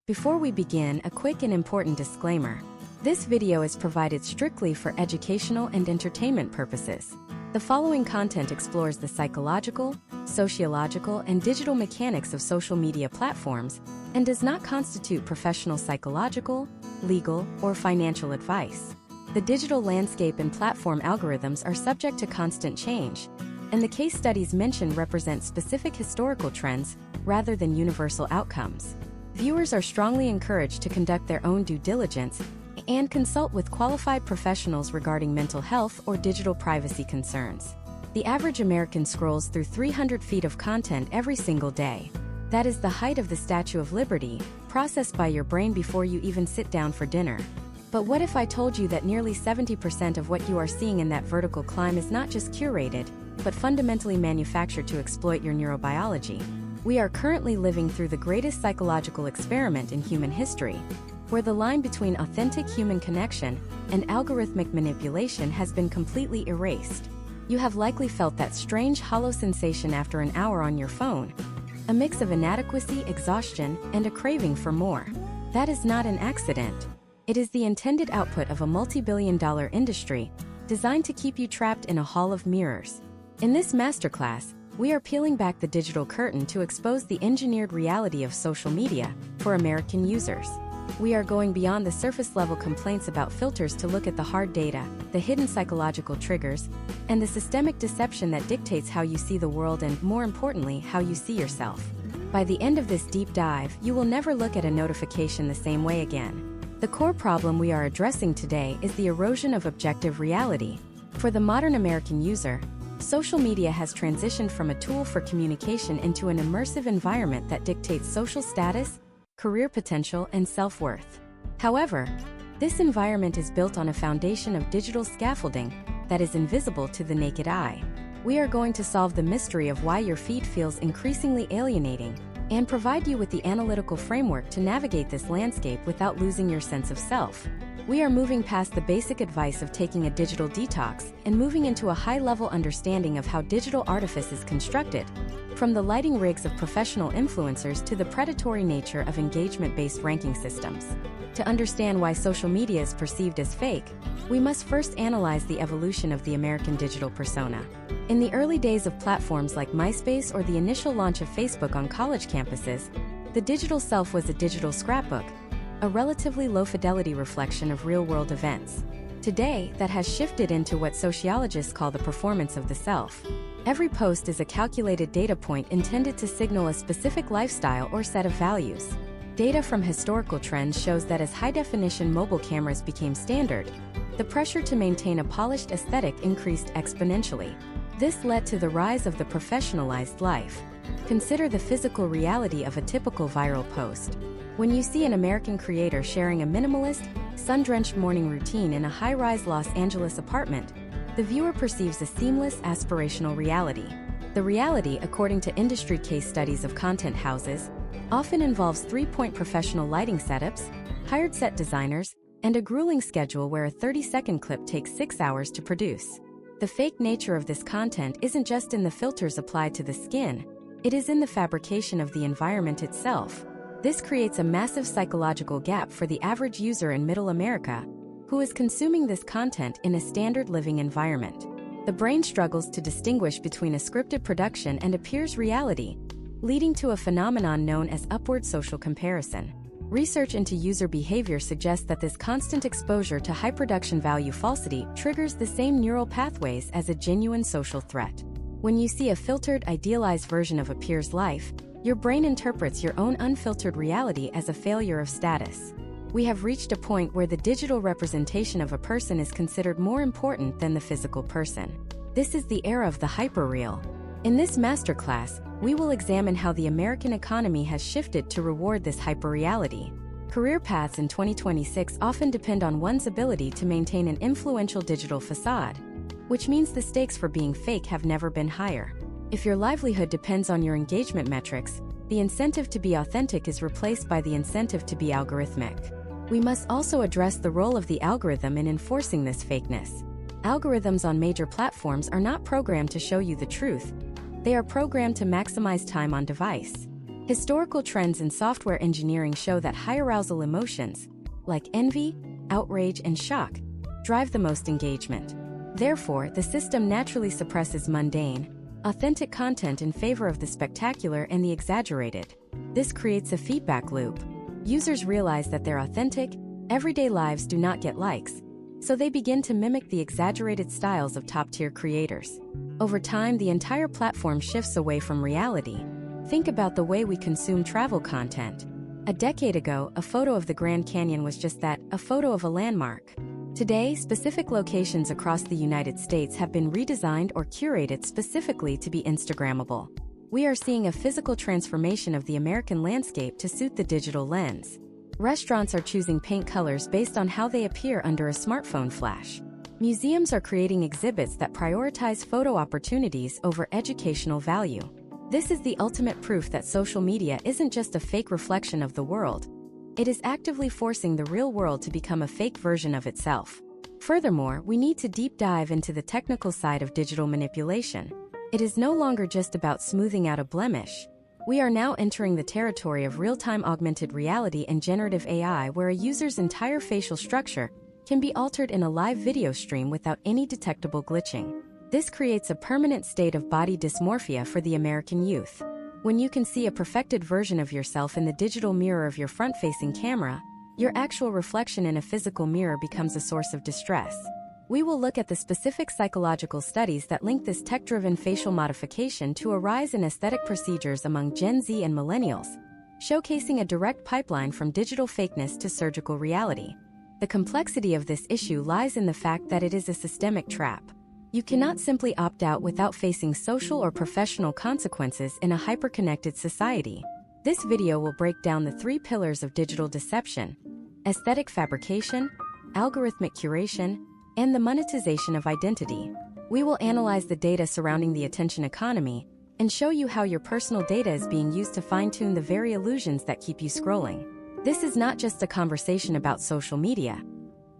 Before we begin, a quick and important disclaimer. This video is provided strictly for educational and entertainment purposes. The following content explores the psychological, sociological, and digital mechanics of social media platforms and does not constitute professional psychological, legal, or financial advice. The digital landscape and platform algorithms are subject to constant change, and the case studies mentioned represent specific historical trends rather than universal outcomes. Viewers are strongly encouraged to conduct their own due diligence and consult with qualified professionals regarding mental health or digital privacy concerns. The average American scrolls through 300 feet of content every single day. That is the height of the Statue of Liberty, processed by your brain before you even sit down for dinner. But what if I told you that nearly 70% of what you are seeing in that vertical climb is not just curated, but fundamentally manufactured to exploit your neurobiology? We are currently living through the greatest psychological experiment in human history, where the line between authentic human connection and algorithmic manipulation has been completely erased. You have likely felt that strange hollow sensation after an hour on your phone, a mix of inadequacy, exhaustion, and a craving for more. That is not an accident. It is the intended output of a multi-billion-dollar industry designed to keep you trapped in a hall of mirrors. In this masterclass, we are peeling back the digital curtain to expose the engineered reality of social media for American users. We are going beyond the surface-level complaints about filters to look at the hard data, the hidden psychological triggers, and the systemic deception that dictates how you see the world and, more importantly, how you see yourself. By the end of this deep dive, you will never look at a notification the same way again. The core problem we are addressing today is the erosion of objective reality. For the modern American user, social media has transitioned from a tool for communication into an immersive environment that dictates social status, career potential, and self-worth. However, this environment is built on a foundation of digital scaffolding that is invisible to the naked eye. We are going to solve the mystery of why your feed feels increasingly alienating and provide you with the analytical framework to navigate this landscape without losing your sense of self. We are moving past the basic advice of taking a digital detox and moving into a high-level understanding of how digital artifice is constructed, from the lighting rigs of professional influencers to the predatory nature of engagement-based ranking systems. To understand why social media is perceived as fake, we must first analyze the evolution of the American digital persona. In the early days of platforms like MySpace or the initial launch of Facebook on college campuses, the digital self was a digital scrapbook, a relatively low-fidelity reflection of real-world events. Today, that has shifted into what sociologists call the performance of the self. Every post is a calculated data point intended to signal a specific lifestyle or set of values. Data from historical trends shows that as high-definition mobile cameras became standard, the pressure to maintain a polished aesthetic increased exponentially. This led to the rise of the professionalized life. Consider the physical reality of a typical viral post. When you see an American creator sharing a minimalist, sun-drenched morning routine in a high-rise Los Angeles apartment, the viewer perceives a seamless, aspirational reality. The reality, according to industry case studies of content houses, often involves three-point professional lighting setups, hired set designers, and a grueling schedule where a 30-second clip takes 6 hours to produce. The fake nature of this content isn't just in the filters applied to the skin, it is in the fabrication of the environment itself. This creates a massive psychological gap for the average user in Middle America, who is consuming this content in a standard living environment. The brain struggles to distinguish between a scripted production and a peer's reality, leading to a phenomenon known as upward social comparison. Research into user behavior suggests that this constant exposure to high production value falsity triggers the same neural pathways as a genuine social threat. When you see a filtered, idealized version of a peer's life, your brain interprets your own unfiltered reality as a failure of status. We have reached a point where the digital representation of a person is considered more important than the physical person. This is the era of the hyperreal. In this masterclass, we will examine how the American economy has shifted to reward this hyperreality. Career paths in 2026 often depend on one's ability to maintain an influential digital facade, which means the stakes for being fake have never been higher. If your livelihood depends on your engagement metrics, the incentive to be authentic is replaced by the incentive to be algorithmic. We must also address the role of the algorithm in enforcing this fakeness. Algorithms on major platforms are not programmed to show you the truth. They are programmed to maximize time on device. Historical trends in software engineering show that high-arousal emotions, like envy, outrage, and shock, drive the most engagement. Therefore, the system naturally suppresses mundane, authentic content in favor of the spectacular and the exaggerated. This creates a feedback loop. Users realize that their authentic, everyday lives do not get likes, so they begin to mimic the exaggerated styles of top-tier creators. Over time, the entire platform shifts away from reality. Think about the way we consume travel content. A decade ago, a photo of the Grand Canyon was just that, a photo of a landmark. Today, specific locations across the United States have been redesigned or curated specifically to be Instagrammable. We are seeing a physical transformation of the American landscape to suit the digital lens. Restaurants are choosing paint colors based on how they appear under a smartphone flash. Museums are creating exhibits that prioritize photo opportunities over educational value. This is the ultimate proof that social media isn't just a fake reflection of the world. It is actively forcing the real world to become a fake version of itself. Furthermore, we need to deep dive into the technical side of digital manipulation. It is no longer just about smoothing out a blemish. We are now entering the territory of real-time augmented reality and generative AI, where a user's entire facial structure can be altered in a live video stream without any detectable glitching. This creates a permanent state of body dysmorphia for the American youth. When you can see a perfected version of yourself in the digital mirror of your front-facing camera, your actual reflection in a physical mirror becomes a source of distress. We will look at the specific psychological studies that link this tech-driven facial modification to a rise in aesthetic procedures among Gen Z and millennials, showcasing a direct pipeline from digital fakeness to surgical reality. The complexity of this issue lies in the fact that it is a systemic trap. You cannot simply opt out without facing social or professional consequences in a hyper-connected society. This video will break down the 3 pillars of digital deception: aesthetic fabrication, algorithmic curation, and the monetization of identity. We will analyze the data surrounding the attention economy and show you how your personal data is being used to fine-tune the very illusions that keep you scrolling. This is not just a conversation about social media.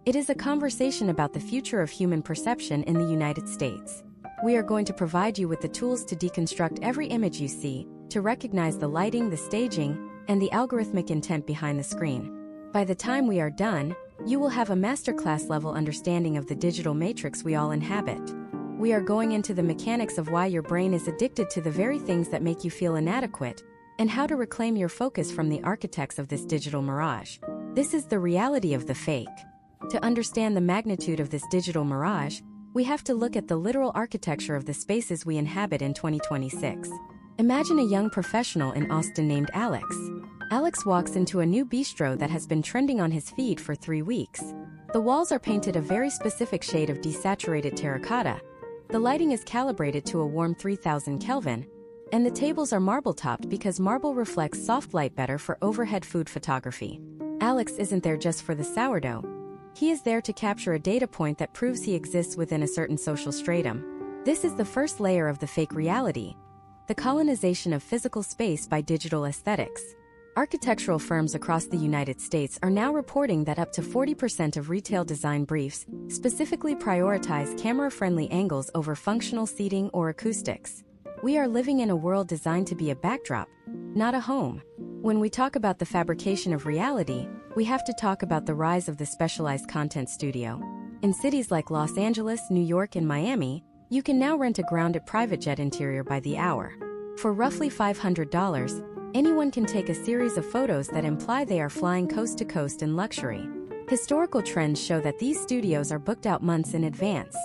It is a conversation about the future of human perception in the United States. We are going to provide you with the tools to deconstruct every image you see, to recognize the lighting, the staging, and the algorithmic intent behind the screen. By the time we are done, you will have a masterclass-level understanding of the digital matrix we all inhabit. We are going into the mechanics of why your brain is addicted to the very things that make you feel inadequate, and how to reclaim your focus from the architects of this digital mirage. This is the reality of the fake. To understand the magnitude of this digital mirage, we have to look at the literal architecture of the spaces we inhabit in 2026. Imagine a young professional in Austin named Alex. Alex walks into a new bistro that has been trending on his feed for 3 weeks. The walls are painted a very specific shade of desaturated terracotta. The lighting is calibrated to a warm 3000 Kelvin, and the tables are marble-topped because marble reflects soft light better for overhead food photography. Alex isn't there just for the sourdough. He is there to capture a data point that proves he exists within a certain social stratum. This is the first layer of the fake reality, the colonization of physical space by digital aesthetics. Architectural firms across the United States are now reporting that up to 40% of retail design briefs specifically prioritize camera-friendly angles over functional seating or acoustics. We are living in a world designed to be a backdrop, not a home. When we talk about the fabrication of reality, we have to talk about the rise of the specialized content studio. In cities like Los Angeles, New York, and Miami, you can now rent a grounded private jet interior by the hour. For roughly $500, anyone can take a series of photos that imply they are flying coast to coast in luxury. Historical trends show that these studios are booked out months in advance.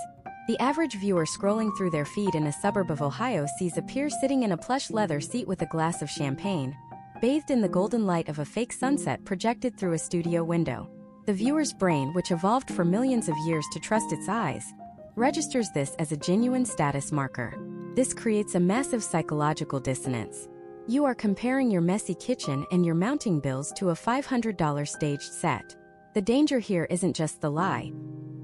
The average viewer scrolling through their feed in a suburb of Ohio sees a peer sitting in a plush leather seat with a glass of champagne, bathed in the golden light of a fake sunset projected through a studio window. The viewer's brain, which evolved for millions of years to trust its eyes, registers this as a genuine status marker. This creates a massive psychological dissonance. You are comparing your messy kitchen and your mounting bills to a $500 staged set. The danger here isn't just the lie.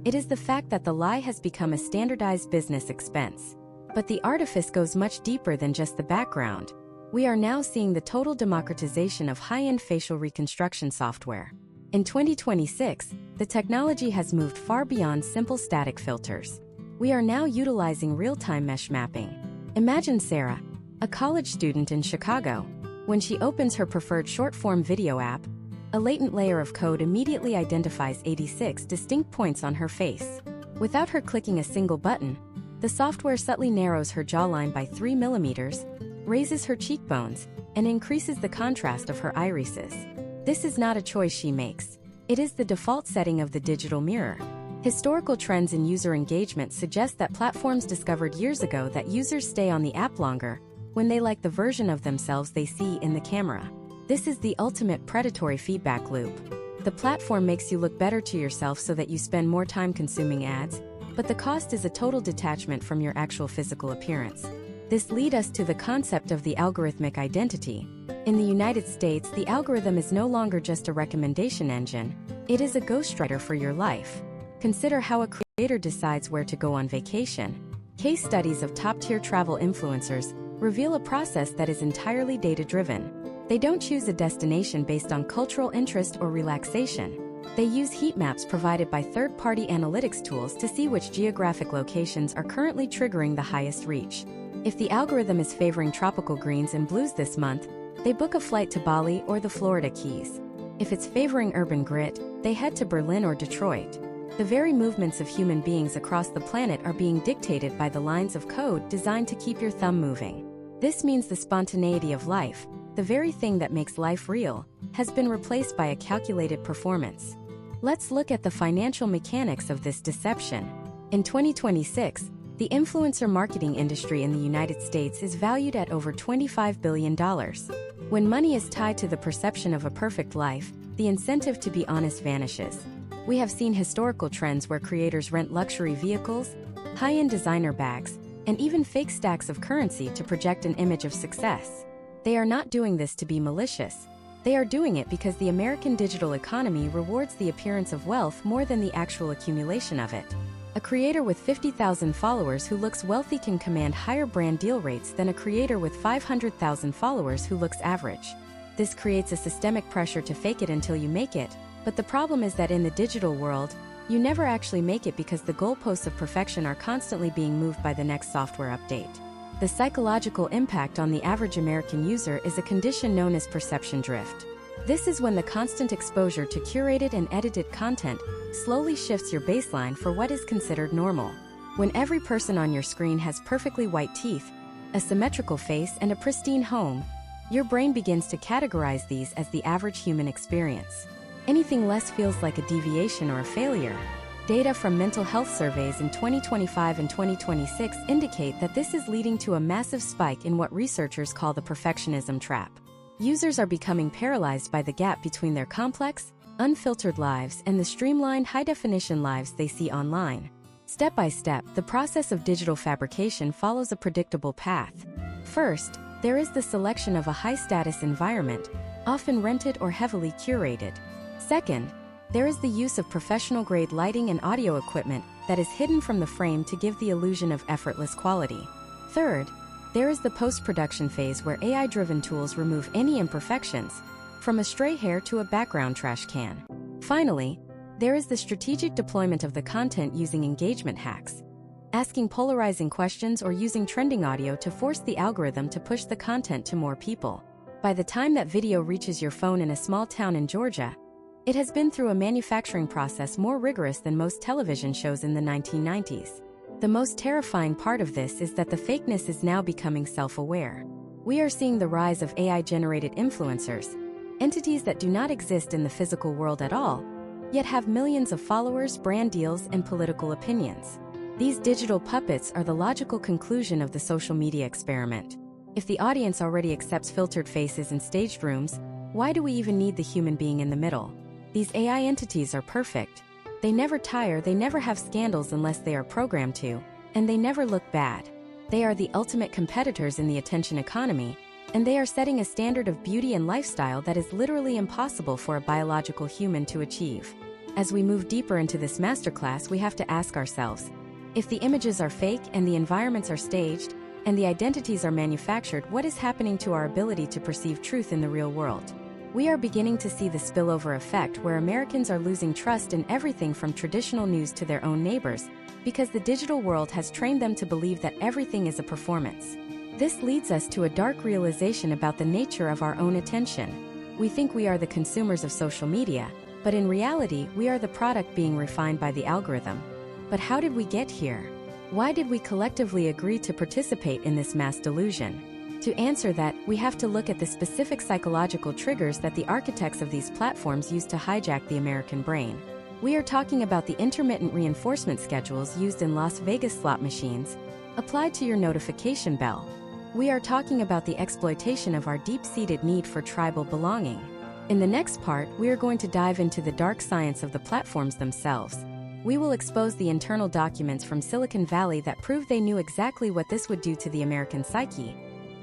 It is the fact that the lie has become a standardized business expense. But the artifice goes much deeper than just the background. We are now seeing the total democratization of high-end facial reconstruction software. In 2026, the technology has moved far beyond simple static filters. We are now utilizing real-time mesh mapping. Imagine Sarah, a college student in Chicago, When she opens her preferred short-form video app, a latent layer of code immediately identifies 86 distinct points on her face. Without her clicking a single button, the software subtly narrows her jawline by 3 millimeters, raises her cheekbones, and increases the contrast of her irises. This is not a choice she makes. It is the default setting of the digital mirror. Historical trends in user engagement suggest that platforms discovered years ago that users stay on the app longer when they like the version of themselves they see in the camera. This is the ultimate predatory feedback loop. The platform makes you look better to yourself so that you spend more time consuming ads, but the cost is a total detachment from your actual physical appearance. This leads us to the concept of the algorithmic identity. In the United States, the algorithm is no longer just a recommendation engine. It is a ghostwriter for your life. Consider how a creator decides where to go on vacation. Case studies of top-tier travel influencers reveal a process that is entirely data-driven. They don't choose a destination based on cultural interest or relaxation. They use heat maps provided by third-party analytics tools to see which geographic locations are currently triggering the highest reach. If the algorithm is favoring tropical greens and blues this month, they book a flight to Bali or the Florida Keys. If it's favoring urban grit, they head to Berlin or Detroit. The very movements of human beings across the planet are being dictated by the lines of code designed to keep your thumb moving. This means the spontaneity of life, the very thing that makes life real, has been replaced by a calculated performance. Let's look at the financial mechanics of this deception. In 2026, the influencer marketing industry in the United States is valued at over $25 billion. When money is tied to the perception of a perfect life, the incentive to be honest vanishes. We have seen historical trends where creators rent luxury vehicles, high-end designer bags, and even fake stacks of currency to project an image of success. They are not doing this to be malicious. They are doing it because the American digital economy rewards the appearance of wealth more than the actual accumulation of it. A creator with 50,000 followers who looks wealthy can command higher brand deal rates than a creator with 500,000 followers who looks average. This creates a systemic pressure to fake it until you make it, but the problem is that in the digital world, you never actually make it because the goalposts of perfection are constantly being moved by the next software update. The psychological impact on the average American user is a condition known as perception drift. This is when the constant exposure to curated and edited content slowly shifts your baseline for what is considered normal. When every person on your screen has perfectly white teeth, a symmetrical face, and a pristine home, your brain begins to categorize these as the average human experience. Anything less feels like a deviation or a failure. Data from mental health surveys in 2025 and 2026 indicate that this is leading to a massive spike in what researchers call the perfectionism trap. Users are becoming paralyzed by the gap between their complex, unfiltered lives and the streamlined, high-definition lives they see online. Step by step, the process of digital fabrication follows a predictable path. First, there is the selection of a high-status environment, often rented or heavily curated. Second, there is the use of professional-grade lighting and audio equipment that is hidden from the frame to give the illusion of effortless quality. Third, there is the post-production phase where AI-driven tools remove any imperfections, from a stray hair to a background trash can. Finally, there is the strategic deployment of the content using engagement hacks, asking polarizing questions or using trending audio to force the algorithm to push the content to more people. By the time that video reaches your phone in a small town in Georgia, it has been through a manufacturing process more rigorous than most television shows in the 1990s. The most terrifying part of this is that the fakeness is now becoming self-aware. We are seeing the rise of AI-generated influencers, entities that do not exist in the physical world at all, yet have millions of followers, brand deals, and political opinions. These digital puppets are the logical conclusion of the social media experiment. If the audience already accepts filtered faces and staged rooms, why do we even need the human being in the middle? These AI entities are perfect. They never tire, they never have scandals unless they are programmed to, and they never look bad. They are the ultimate competitors in the attention economy, and they are setting a standard of beauty and lifestyle that is literally impossible for a biological human to achieve. As we move deeper into this masterclass, we have to ask ourselves, if the images are fake and the environments are staged, and the identities are manufactured, what is happening to our ability to perceive truth in the real world? We are beginning to see the spillover effect where Americans are losing trust in everything from traditional news to their own neighbors, because the digital world has trained them to believe that everything is a performance. this leads us to a dark realization about the nature of our own attention. We think we are the consumers of social media, but in reality, we are the product being refined by the algorithm. But how did we get here? Why did we collectively agree to participate in this mass delusion? To answer that, we have to look at the specific psychological triggers that the architects of these platforms use to hijack the American brain. We are talking about the intermittent reinforcement schedules used in Las Vegas slot machines, applied to your notification bell. We are talking about the exploitation of our deep-seated need for tribal belonging. In the next part, we are going to dive into the dark science of the platforms themselves. We will expose the internal documents from Silicon Valley that prove they knew exactly what this would do to the American psyche.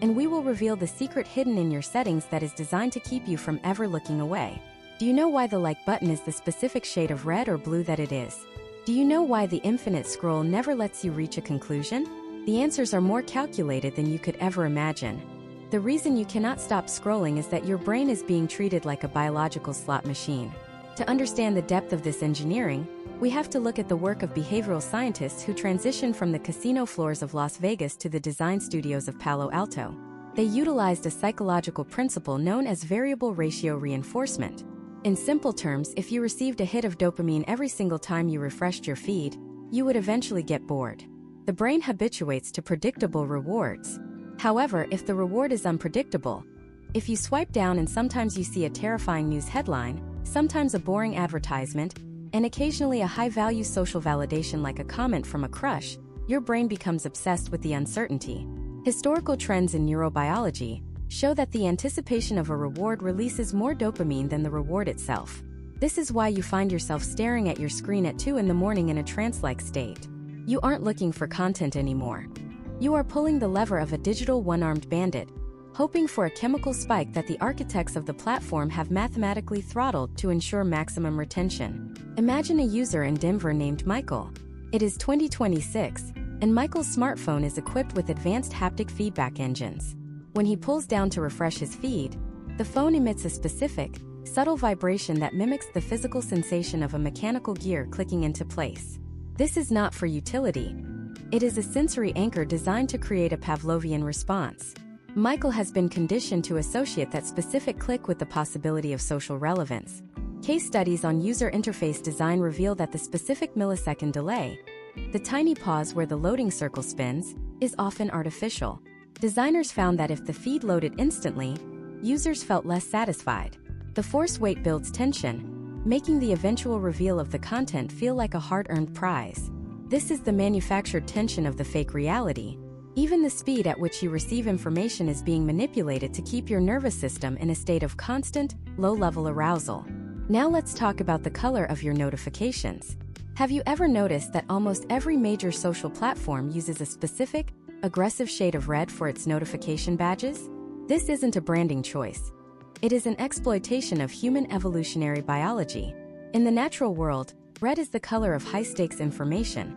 And we will reveal the secret hidden in your settings that is designed to keep you from ever looking away. Do you know why the like button is the specific shade of red or blue that it is? Do you know why the infinite scroll never lets you reach a conclusion? The answers are more calculated than you could ever imagine. The reason you cannot stop scrolling is that your brain is being treated like a biological slot machine. To understand the depth of this engineering, we have to look at the work of behavioral scientists who transitioned from the casino floors of Las Vegas to the design studios of Palo Alto. They utilized a psychological principle known as variable ratio reinforcement. In simple terms, if you received a hit of dopamine every single time you refreshed your feed, you would eventually get bored. The brain habituates to predictable rewards. However, if the reward is unpredictable, if you swipe down and sometimes you see a terrifying news headline, sometimes a boring advertisement, and occasionally a high-value social validation like a comment from a crush, your brain becomes obsessed with the uncertainty. Historical trends in neurobiology show that the anticipation of a reward releases more dopamine than the reward itself. This is why you find yourself staring at your screen at 2 in the morning in a trance-like state. You aren't looking for content anymore. You are pulling the lever of a digital one-armed bandit, hoping for a chemical spike that the architects of the platform have mathematically throttled to ensure maximum retention. Imagine a user in Denver named Michael. It is 2026, and Michael's smartphone is equipped with advanced haptic feedback engines. When he pulls down to refresh his feed, the phone emits a specific, subtle vibration that mimics the physical sensation of a mechanical gear clicking into place. This is not for utility. It is a sensory anchor designed to create a Pavlovian response. Michael has been conditioned to associate that specific click with the possibility of social relevance. Case studies on user interface design reveal that the specific millisecond delay, the tiny pause where the loading circle spins, is often artificial. Designers found that if the feed loaded instantly, users felt less satisfied. The forced wait builds tension, making the eventual reveal of the content feel like a hard-earned prize. This is the manufactured tension of the fake reality. Even the speed at which you receive information is being manipulated to keep your nervous system in a state of constant, low-level arousal. Now let's talk about the color of your notifications. Have you ever noticed that almost every major social platform uses a specific, aggressive shade of red for its notification badges? This isn't a branding choice. It is an exploitation of human evolutionary biology. In the natural world, red is the color of high-stakes information: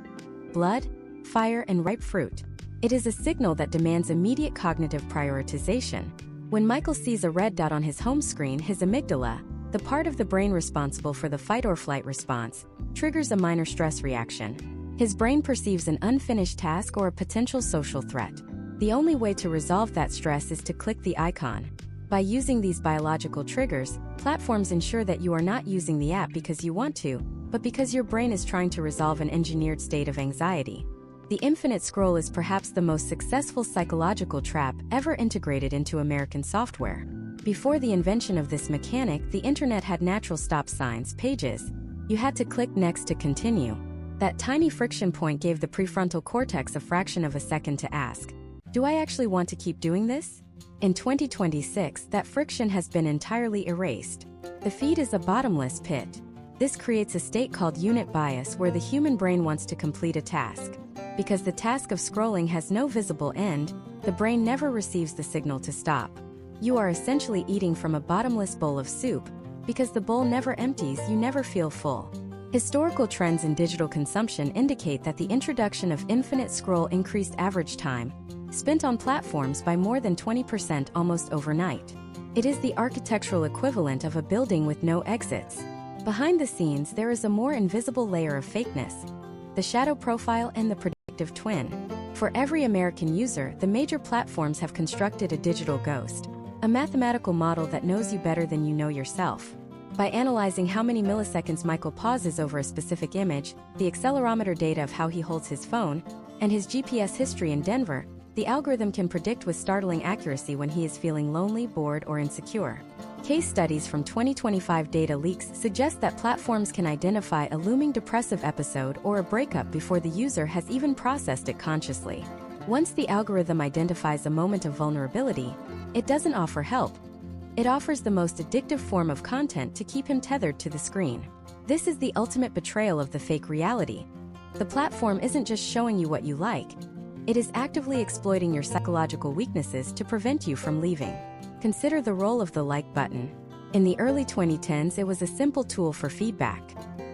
blood, fire, and ripe fruit. It is a signal that demands immediate cognitive prioritization. When Michael sees a red dot on his home screen, his amygdala, the part of the brain responsible for the fight-or-flight response, triggers a minor stress reaction. His brain perceives an unfinished task or a potential social threat. The only way to resolve that stress is to click the icon. By using these biological triggers, platforms ensure that you are not using the app because you want to, but because your brain is trying to resolve an engineered state of anxiety. The infinite scroll is perhaps the most successful psychological trap ever integrated into American software. Before the invention of this mechanic, the internet had natural stop signs, pages. You had to click next to continue. That tiny friction point gave the prefrontal cortex a fraction of a second to ask, do I actually want to keep doing this? In 2026, that friction has been entirely erased. The feed is a bottomless pit. This creates a state called unit bias where the human brain wants to complete a task. Because the task of scrolling has no visible end, the brain never receives the signal to stop. You are essentially eating from a bottomless bowl of soup. Because the bowl never empties, you never feel full. Historical trends in digital consumption indicate that the introduction of infinite scroll increased average time spent on platforms by more than 20% almost overnight. It is the architectural equivalent of a building with no exits. Behind the scenes, there is a more invisible layer of fakeness: the shadow profile and the predictive twin. For every American user, the major platforms have constructed a digital ghost, a mathematical model that knows you better than you know yourself. By analyzing how many milliseconds Michael pauses over a specific image, the accelerometer data of how he holds his phone, and his GPS history in Denver, the algorithm can predict with startling accuracy when he is feeling lonely, bored, or insecure. Case studies from 2025 data leaks suggest that platforms can identify a looming depressive episode or a breakup before the user has even processed it consciously. Once the algorithm identifies a moment of vulnerability, it doesn't offer help. It offers the most addictive form of content to keep him tethered to the screen. This is the ultimate betrayal of the fake reality. The platform isn't just showing you what you like. It is actively exploiting your psychological weaknesses to prevent you from leaving. Consider the role of the like button. In the early 2010s, it was a simple tool for feedback.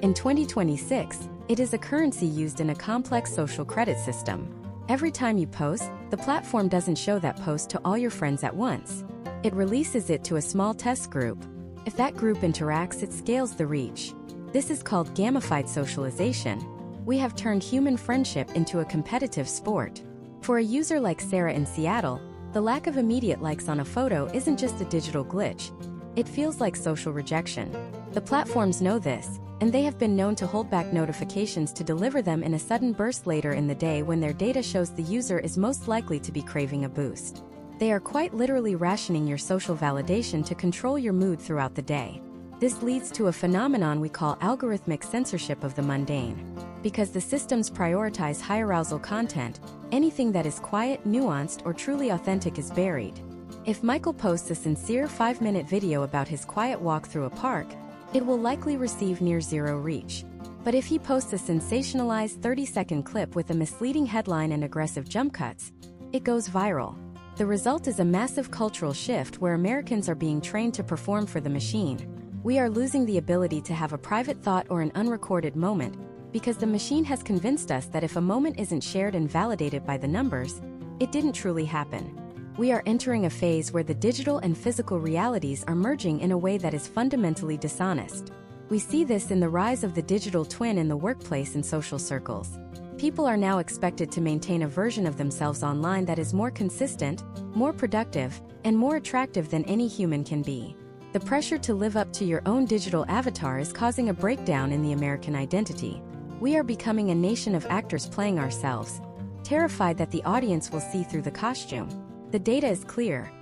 In 2026, it is a currency used in a complex social credit system. Every time you post, the platform doesn't show that post to all your friends at once. It releases it to a small test group. If that group interacts, it scales the reach. This is called gamified socialization. We have turned human friendship into a competitive sport. For a user like Sarah in Seattle, the lack of immediate likes on a photo isn't just a digital glitch. It feels like social rejection. The platforms know this, and they have been known to hold back notifications to deliver them in a sudden burst later in the day when their data shows the user is most likely to be craving a boost. They are quite literally rationing your social validation to control your mood throughout the day. This leads to a phenomenon we call algorithmic censorship of the mundane. Because the systems prioritize high arousal content, anything that is quiet, nuanced, or truly authentic is buried. If Michael posts a sincere 5-minute video about his quiet walk through a park, it will likely receive near zero reach. But if he posts a sensationalized 30-second clip with a misleading headline and aggressive jump cuts, it goes viral. The result is a massive cultural shift where Americans are being trained to perform for the machine. We are losing the ability to have a private thought or an unrecorded moment, because the machine has convinced us that if a moment isn't shared and validated by the numbers, it didn't truly happen. We are entering a phase where the digital and physical realities are merging in a way that is fundamentally dishonest. We see this in the rise of the digital twin in the workplace and social circles. People are now expected to maintain a version of themselves online that is more consistent, more productive, and more attractive than any human can be. The pressure to live up to your own digital avatar is causing a breakdown in the American identity. We are becoming a nation of actors playing ourselves, terrified that the audience will see through the costume. The data is clear.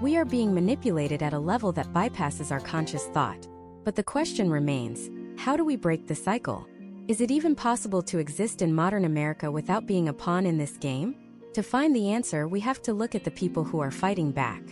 We are being manipulated at a level that bypasses our conscious thought. But the question remains, how do we break the cycle? Is it even possible to exist in modern America without being a pawn in this game? To find the answer, we have to look at the people who are fighting back.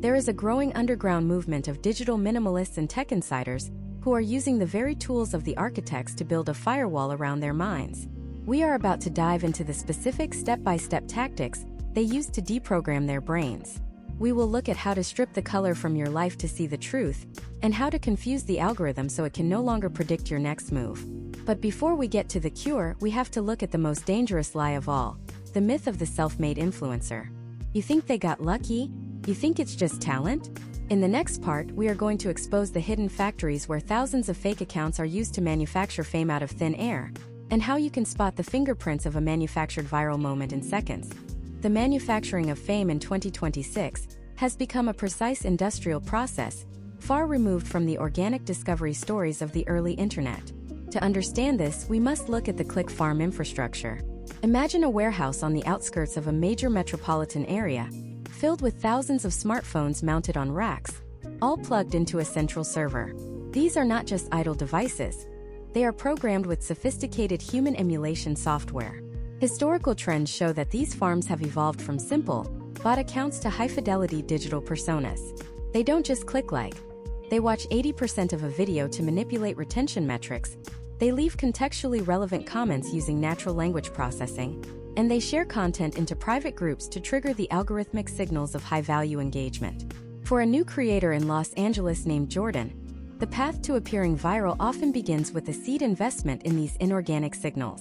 There is a growing underground movement of digital minimalists and tech insiders who are using the very tools of the architects to build a firewall around their minds. We are about to dive into the specific step-by-step tactics they use to deprogram their brains. We will look at how to strip the color from your life to see the truth, and how to confuse the algorithm so it can no longer predict your next move. But before we get to the cure, we have to look at the most dangerous lie of all, the myth of the self-made influencer. You think they got lucky? You think it's just talent? In the next part, we are going to expose the hidden factories where thousands of fake accounts are used to manufacture fame out of thin air, and how you can spot the fingerprints of a manufactured viral moment in seconds. The manufacturing of fame in 2026 has become a precise industrial process, far removed from the organic discovery stories of the early internet. To understand this, we must look at the click farm infrastructure. Imagine a warehouse on the outskirts of a major metropolitan area, filled with thousands of smartphones mounted on racks, all plugged into a central server. These are not just idle devices. They are programmed with sophisticated human emulation software. Historical trends show that these farms have evolved from simple, bot accounts to high-fidelity digital personas. They don't just click like. They watch 80% of a video to manipulate retention metrics. They leave contextually relevant comments using natural language processing, and they share content into private groups to trigger the algorithmic signals of high-value engagement. For a new creator in Los Angeles named Jordan, the path to appearing viral often begins with a seed investment in these inorganic signals.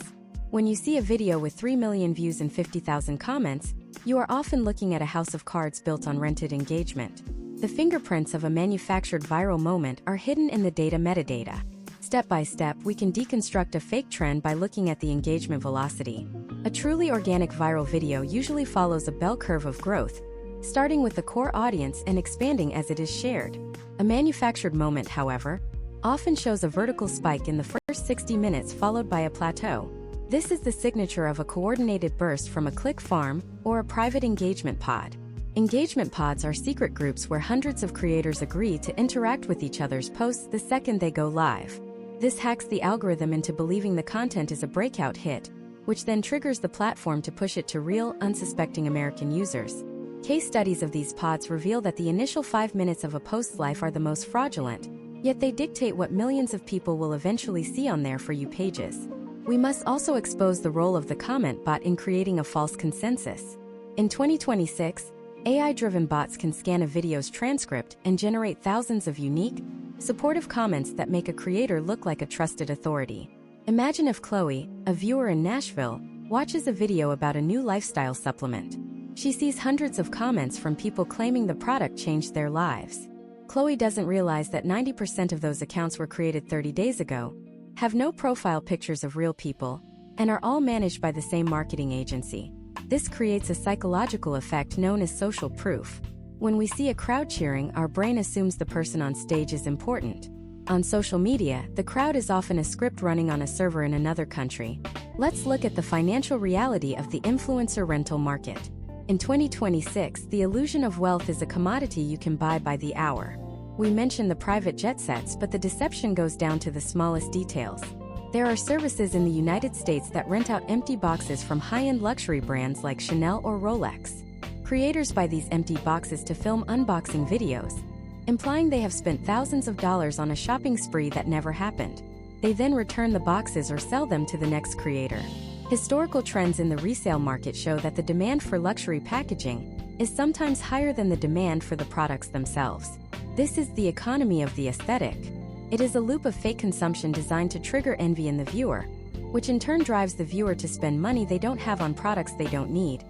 When you see a video with 3 million views and 50,000 comments, you are often looking at a house of cards built on rented engagement. The fingerprints of a manufactured viral moment are hidden in the data metadata. Step by step, we can deconstruct a fake trend by looking at the engagement velocity. A truly organic viral video usually follows a bell curve of growth, starting with the core audience and expanding as it is shared. A manufactured moment, however, often shows a vertical spike in the first 60 minutes followed by a plateau. This is the signature of a coordinated burst from a click farm or a private engagement pod. Engagement pods are secret groups where hundreds of creators agree to interact with each other's posts the second they go live. This hacks the algorithm into believing the content is a breakout hit, which then triggers the platform to push it to real, unsuspecting American users. Case studies of these pods reveal that the initial 5 minutes of a post's life are the most fraudulent, yet they dictate what millions of people will eventually see on their For You pages. We must also expose the role of the comment bot in creating a false consensus. In 2026, AI-driven bots can scan a video's transcript and generate thousands of unique, supportive comments that make a creator look like a trusted authority. Imagine if Chloe, a viewer in Nashville, watches a video about a new lifestyle supplement. She sees hundreds of comments from people claiming the product changed their lives. Chloe doesn't realize that 90% of those accounts were created 30 days ago, have no profile pictures of real people, and are all managed by the same marketing agency. This creates a psychological effect known as social proof. When we see a crowd cheering, our brain assumes the person on stage is important. On social media, the crowd is often a script running on a server in another country. Let's look at the financial reality of the influencer rental market. In 2026, the illusion of wealth is a commodity you can buy by the hour. We mentioned the private jet sets, but the deception goes down to the smallest details. There are services in the United States that rent out empty boxes from high-end luxury brands like Chanel or Rolex. Creators buy these empty boxes to film unboxing videos, implying they have spent thousands of dollars on a shopping spree that never happened. They then return the boxes or sell them to the next creator. Historical trends in the resale market show that the demand for luxury packaging is sometimes higher than the demand for the products themselves. This is the economy of the aesthetic. It is a loop of fake consumption designed to trigger envy in the viewer, which in turn drives the viewer to spend money they don't have on products they don't need,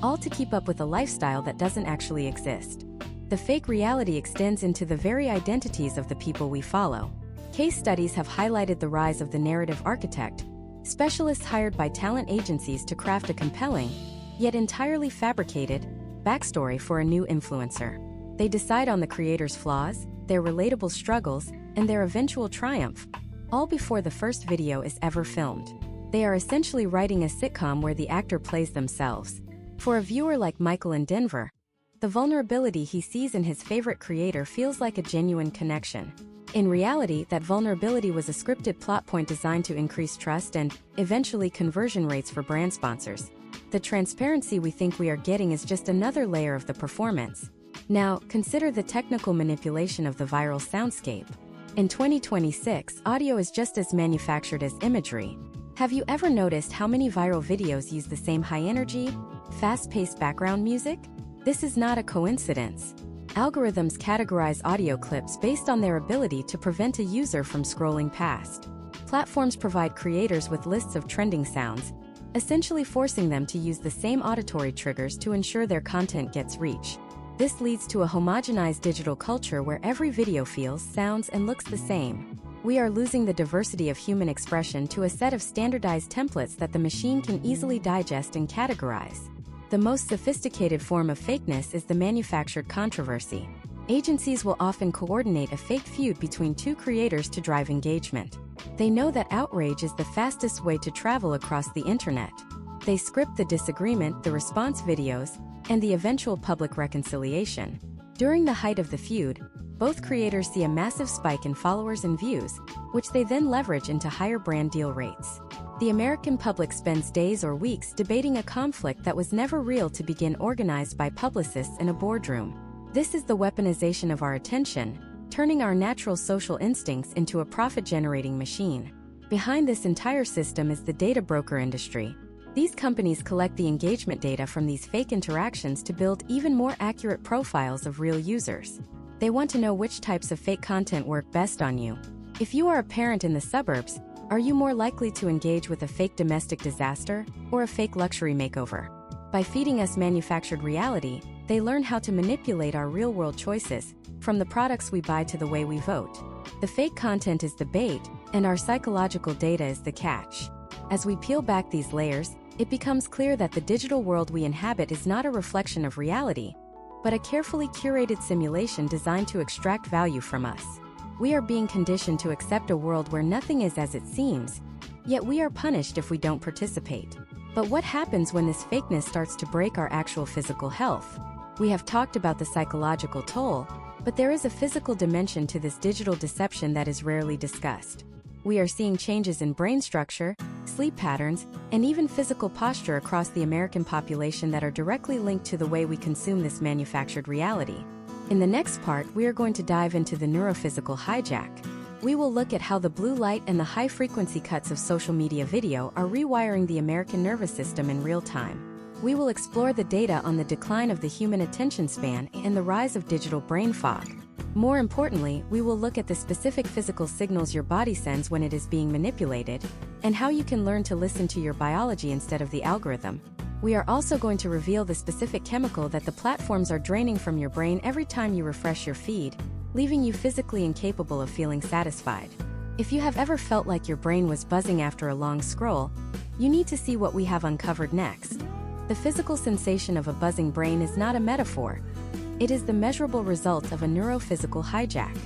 all to keep up with a lifestyle that doesn't actually exist. The fake reality extends into the very identities of the people we follow. Case studies have highlighted the rise of the narrative architect, specialists hired by talent agencies to craft a compelling, yet entirely fabricated, backstory for a new influencer. They decide on the creator's flaws, their relatable struggles, and their eventual triumph, all before the first video is ever filmed. They are essentially writing a sitcom where the actor plays themselves. For a viewer like Michael in Denver, the vulnerability he sees in his favorite creator feels like a genuine connection. In reality, that vulnerability was a scripted plot point designed to increase trust and, eventually, conversion rates for brand sponsors. The transparency we think we are getting is just another layer of the performance. Now, consider the technical manipulation of the viral soundscape. In 2026, audio is just as manufactured as imagery. Have you ever noticed how many viral videos use the same high-energy, fast-paced background music? This is not a coincidence. Algorithms categorize audio clips based on their ability to prevent a user from scrolling past. Platforms provide creators with lists of trending sounds, essentially forcing them to use the same auditory triggers to ensure their content gets reach. This leads to a homogenized digital culture where every video feels, sounds, and looks the same. We are losing the diversity of human expression to a set of standardized templates that the machine can easily digest and categorize. The most sophisticated form of fakeness is the manufactured controversy. Agencies will often coordinate a fake feud between two creators to drive engagement. They know that outrage is the fastest way to travel across the internet. They script the disagreement, the response videos, and the eventual public reconciliation. During the height of the feud, both creators see a massive spike in followers and views, which they then leverage into higher brand deal rates. The American public spends days or weeks debating a conflict that was never real to begin, organized by publicists in a boardroom. This is the weaponization of our attention, turning our natural social instincts into a profit-generating machine. Behind this entire system is the data broker industry. These companies collect the engagement data from these fake interactions to build even more accurate profiles of real users. They want to know which types of fake content work best on you. If you are a parent in the suburbs, are you more likely to engage with a fake domestic disaster or a fake luxury makeover? By feeding us manufactured reality, they learn how to manipulate our real-world choices, from the products we buy to the way we vote. The fake content is the bait, and our psychological data is the catch. As we peel back these layers, it becomes clear that the digital world we inhabit is not a reflection of reality, but a carefully curated simulation designed to extract value from us. We are being conditioned to accept a world where nothing is as it seems, yet we are punished if we don't participate. But what happens when this fakeness starts to break our actual physical health? We have talked about the psychological toll, but there is a physical dimension to this digital deception that is rarely discussed. We are seeing changes in brain structure, sleep patterns, and even physical posture across the American population that are directly linked to the way we consume this manufactured reality. In the next part, we are going to dive into the neurophysical hijack. We will look at how the blue light and the high-frequency cuts of social media video are rewiring the American nervous system in real time. We will explore the data on the decline of the human attention span and the rise of digital brain fog. More importantly, we will look at the specific physical signals your body sends when it is being manipulated, and how you can learn to listen to your biology instead of the algorithm. We are also going to reveal the specific chemical that the platforms are draining from your brain every time you refresh your feed, leaving you physically incapable of feeling satisfied. If you have ever felt like your brain was buzzing after a long scroll, you need to see what we have uncovered next. The physical sensation of a buzzing brain is not a metaphor. It is the measurable result of a neurophysical hijack.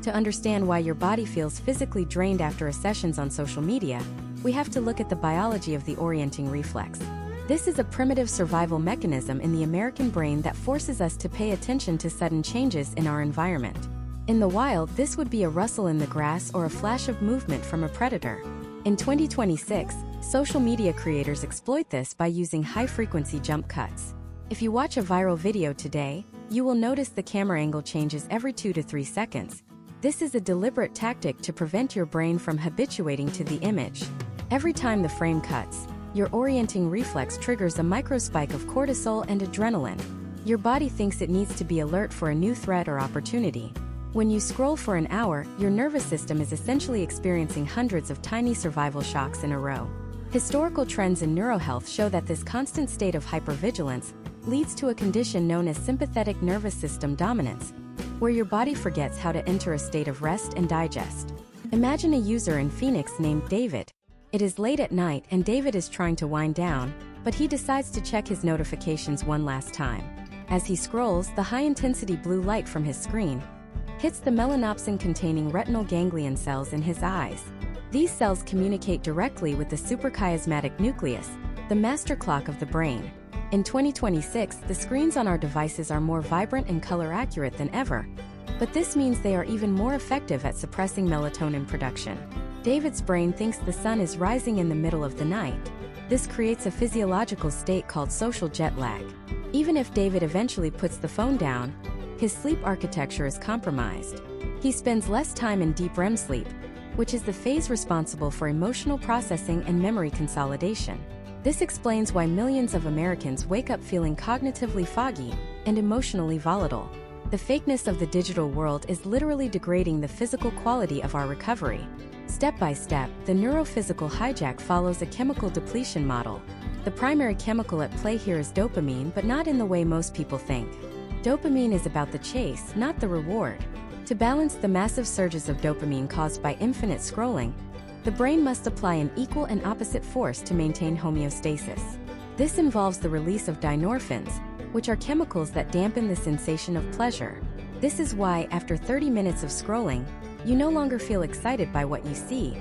To understand why your body feels physically drained after a sessions on social media, we have to look at the biology of the orienting reflex. This is a primitive survival mechanism in the American brain that forces us to pay attention to sudden changes in our environment. In the wild, this would be a rustle in the grass or a flash of movement from a predator. In 2026, social media creators exploit this by using high-frequency jump cuts. If you watch a viral video today, you will notice the camera angle changes every 2 to 3 seconds. This is a deliberate tactic to prevent your brain from habituating to the image. Every time the frame cuts, your orienting reflex triggers a microspike of cortisol and adrenaline. Your body thinks it needs to be alert for a new threat or opportunity. When you scroll for an hour, your nervous system is essentially experiencing hundreds of tiny survival shocks in a row. Historical trends in neurohealth show that this constant state of hypervigilance leads to a condition known as sympathetic nervous system dominance, where your body forgets how to enter a state of rest and digest. Imagine a user in Phoenix named David. It is late at night and David is trying to wind down, but he decides to check his notifications one last time. As he scrolls, the high-intensity blue light from his screen hits the melanopsin-containing retinal ganglion cells in his eyes. These cells communicate directly with the suprachiasmatic nucleus, the master clock of the brain. In 2026, the screens on our devices are more vibrant and color-accurate than ever, but this means they are even more effective at suppressing melatonin production. David's brain thinks the sun is rising in the middle of the night. This creates a physiological state called social jet lag. Even if David eventually puts the phone down, his sleep architecture is compromised. He spends less time in deep REM sleep, which is the phase responsible for emotional processing and memory consolidation. This explains why millions of Americans wake up feeling cognitively foggy and emotionally volatile. The fakeness of the digital world is literally degrading the physical quality of our recovery. Step by step, the neurophysical hijack follows a chemical depletion model. The primary chemical at play here is dopamine, but not in the way most people think. Dopamine is about the chase, not the reward. To balance the massive surges of dopamine caused by infinite scrolling, the brain must apply an equal and opposite force to maintain homeostasis. This involves the release of dynorphins, which are chemicals that dampen the sensation of pleasure. This is why, after 30 minutes of scrolling, you no longer feel excited by what you see.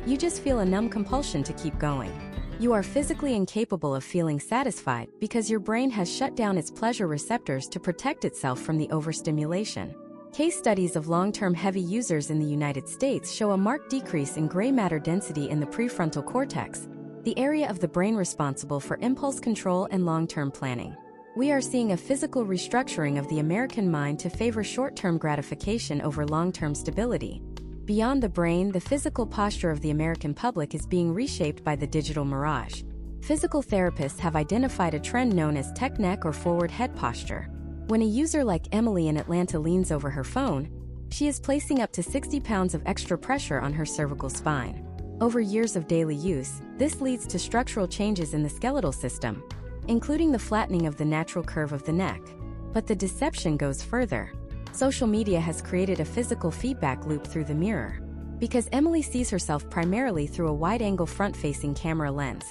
You just feel a numb compulsion to keep going. You are physically incapable of feeling satisfied because your brain has shut down its pleasure receptors to protect itself from the overstimulation. Case studies of long-term heavy users in the United States show a marked decrease in gray matter density in the prefrontal cortex, the area of the brain responsible for impulse control and long-term planning. We are seeing a physical restructuring of the American mind to favor short-term gratification over long-term stability. Beyond the brain, the physical posture of the American public is being reshaped by the digital mirage. Physical therapists have identified a trend known as tech neck or forward head posture. When a user like Emily in Atlanta leans over her phone, she is placing up to 60 pounds of extra pressure on her cervical spine. Over years of daily use, this leads to structural changes in the skeletal system, including the flattening of the natural curve of the neck. But the deception goes further. Social media has created a physical feedback loop through the mirror. Because Emily sees herself primarily through a wide-angle front-facing camera lens,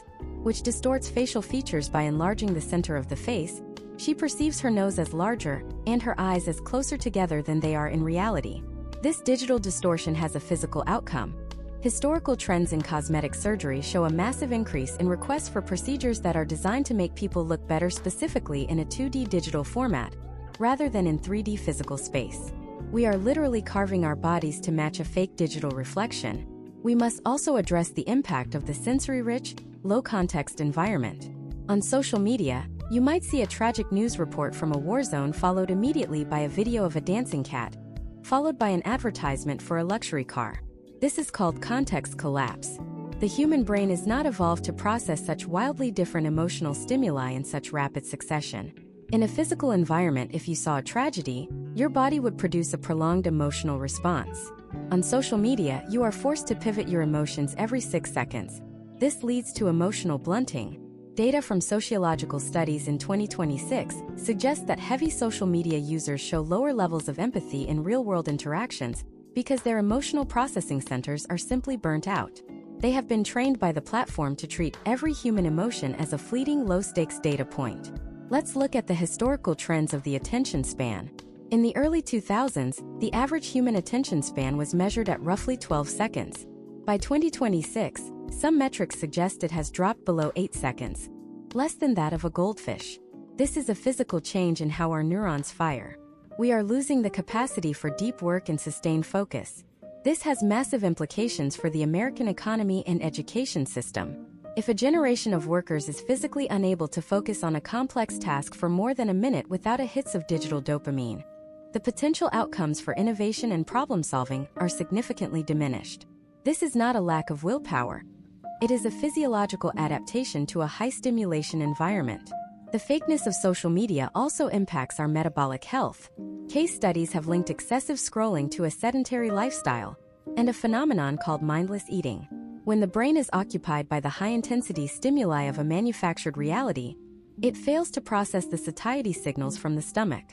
which distorts facial features by enlarging the center of the face, she perceives her nose as larger and her eyes as closer together than they are in reality. This digital distortion has a physical outcome. Historical trends in cosmetic surgery show a massive increase in requests for procedures that are designed to make people look better, specifically in a 2D digital format, rather than in 3D physical space. We are literally carving our bodies to match a fake digital reflection. We must also address the impact of the sensory-rich, low-context environment. On social media, you might see a tragic news report from a war zone followed immediately by a video of a dancing cat, followed by an advertisement for a luxury car. This is called context collapse. The human brain is not evolved to process such wildly different emotional stimuli in such rapid succession. In a physical environment, if you saw a tragedy, your body would produce a prolonged emotional response. On social media, you are forced to pivot your emotions every 6 seconds. This leads to emotional blunting. Data from sociological studies in 2026 suggests that heavy social media users show lower levels of empathy in real-world interactions because their emotional processing centers are simply burnt out. They have been trained by the platform to treat every human emotion as a fleeting low-stakes data point. Let's look at the historical trends of the attention span. In the early 2000s, the average human attention span was measured at roughly 12 seconds. By 2026, some metrics suggest it has dropped below 8 seconds, less than that of a goldfish. This is a physical change in how our neurons fire. We are losing the capacity for deep work and sustained focus. This has massive implications for the American economy and education system. If a generation of workers is physically unable to focus on a complex task for more than a minute without a hit of digital dopamine, the potential outcomes for innovation and problem-solving are significantly diminished. This is not a lack of willpower. It is a physiological adaptation to a high-stimulation environment. The fakeness of social media also impacts our metabolic health. Case studies have linked excessive scrolling to a sedentary lifestyle and a phenomenon called mindless eating. When the brain is occupied by the high-intensity stimuli of a manufactured reality, it fails to process the satiety signals from the stomach.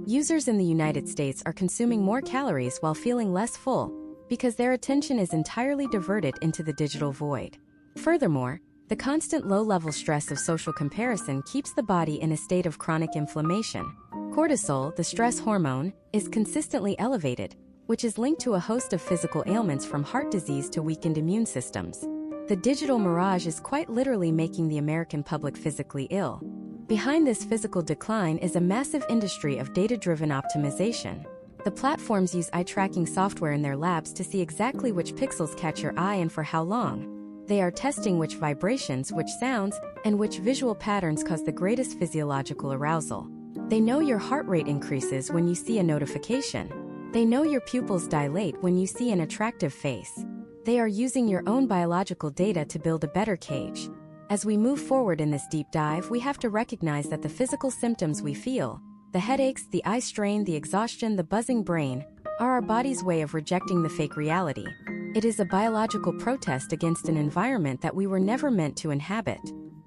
Users in the United States are consuming more calories while feeling less full because their attention is entirely diverted into the digital void. Furthermore, the constant low-level stress of social comparison keeps the body in a state of chronic inflammation. Cortisol, the stress hormone, is consistently elevated, which is linked to a host of physical ailments from heart disease to weakened immune systems. The digital mirage is quite literally making the American public physically ill. Behind this physical decline is a massive industry of data-driven optimization. The platforms use eye-tracking software in their labs to see exactly which pixels catch your eye and for how long. They are testing which vibrations, which sounds, and which visual patterns cause the greatest physiological arousal. They know your heart rate increases when you see a notification. They know your pupils dilate when you see an attractive face. They are using your own biological data to build a better cage. As we move forward in this deep dive, we have to recognize that the physical symptoms we feel, the headaches, the eye strain, the exhaustion, the buzzing brain, are our body's way of rejecting the fake reality. It is a biological protest against an environment that we were never meant to inhabit.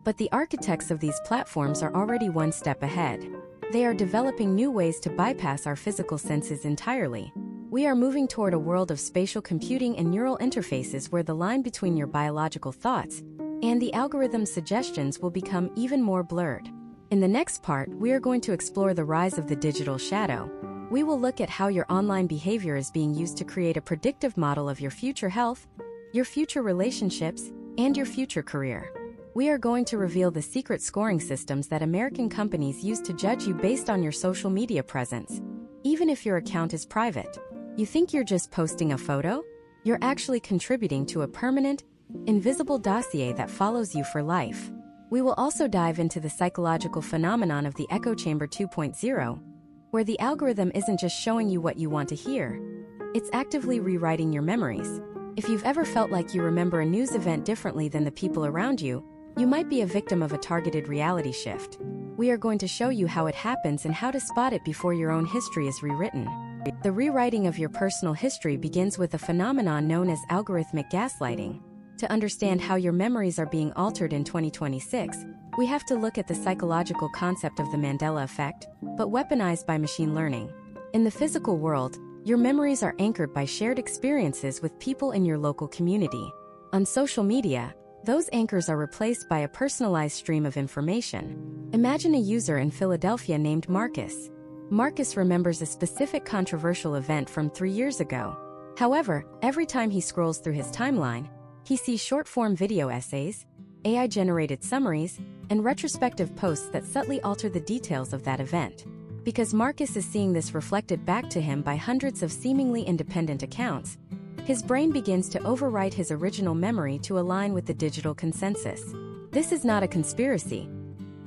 But the architects of these platforms are already one step ahead. They are developing new ways to bypass our physical senses entirely. We are moving toward a world of spatial computing and neural interfaces where the line between your biological thoughts and the algorithm's suggestions will become even more blurred. In the next part, we are going to explore the rise of the digital shadow. We will look at how your online behavior is being used to create a predictive model of your future health, your future relationships, and your future career. We are going to reveal the secret scoring systems that American companies use to judge you based on your social media presence. Even if your account is private, you think you're just posting a photo? You're actually contributing to a permanent, invisible dossier that follows you for life. We will also dive into the psychological phenomenon of the echo chamber 2.0, where the algorithm isn't just showing you what you want to hear. It's actively rewriting your memories. If you've ever felt like you remember a news event differently than the people around you, you might be a victim of a targeted reality shift. We are going to show you how it happens and how to spot it before your own history is rewritten. The rewriting of your personal history begins with a phenomenon known as algorithmic gaslighting. To understand how your memories are being altered in 2026, we have to look at the psychological concept of the Mandela effect, but weaponized by machine learning. In the physical world, your memories are anchored by shared experiences with people in your local community. On social media, those anchors are replaced by a personalized stream of information. Imagine a user in Philadelphia named Marcus. Marcus remembers a specific controversial event from 3 years ago. However, every time he scrolls through his timeline, he sees short-form video essays, AI-generated summaries, and retrospective posts that subtly alter the details of that event. Because Marcus is seeing this reflected back to him by hundreds of seemingly independent accounts, his brain begins to overwrite his original memory to align with the digital consensus. This is not a conspiracy.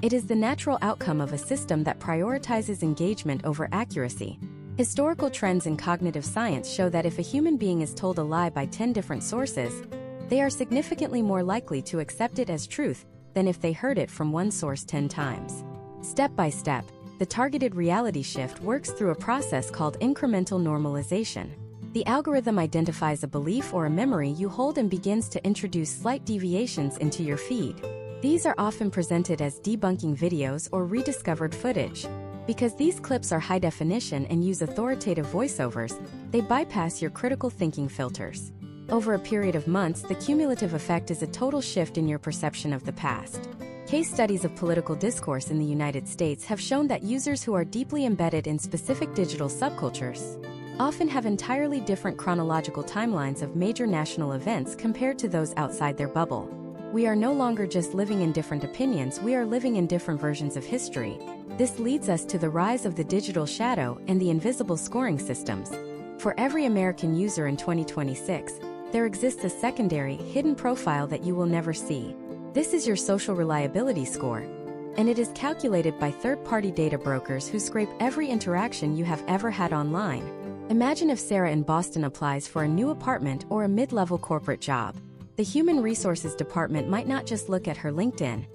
It is the natural outcome of a system that prioritizes engagement over accuracy. Historical trends in cognitive science show that if a human being is told a lie by 10 different sources, they are significantly more likely to accept it as truth than if they heard it from one source 10 times. Step by step, the targeted reality shift works through a process called incremental normalization. The algorithm identifies a belief or a memory you hold and begins to introduce slight deviations into your feed. These are often presented as debunking videos or rediscovered footage. Because these clips are high definition and use authoritative voiceovers, they bypass your critical thinking filters. Over a period of months, the cumulative effect is a total shift in your perception of the past. Case studies of political discourse in the United States have shown that users who are deeply embedded in specific digital subcultures often have entirely different chronological timelines of major national events compared to those outside their bubble. We are no longer just living in different opinions, we are living in different versions of history. This leads us to the rise of the digital shadow and the invisible scoring systems. For every American user in 2026, there exists a secondary, hidden profile that you will never see. This is your social reliability score, and it is calculated by third-party data brokers who scrape every interaction you have ever had online. Imagine if Sarah in Boston applies for a new apartment or a mid-level corporate job. The human resources department might not just look at her LinkedIn.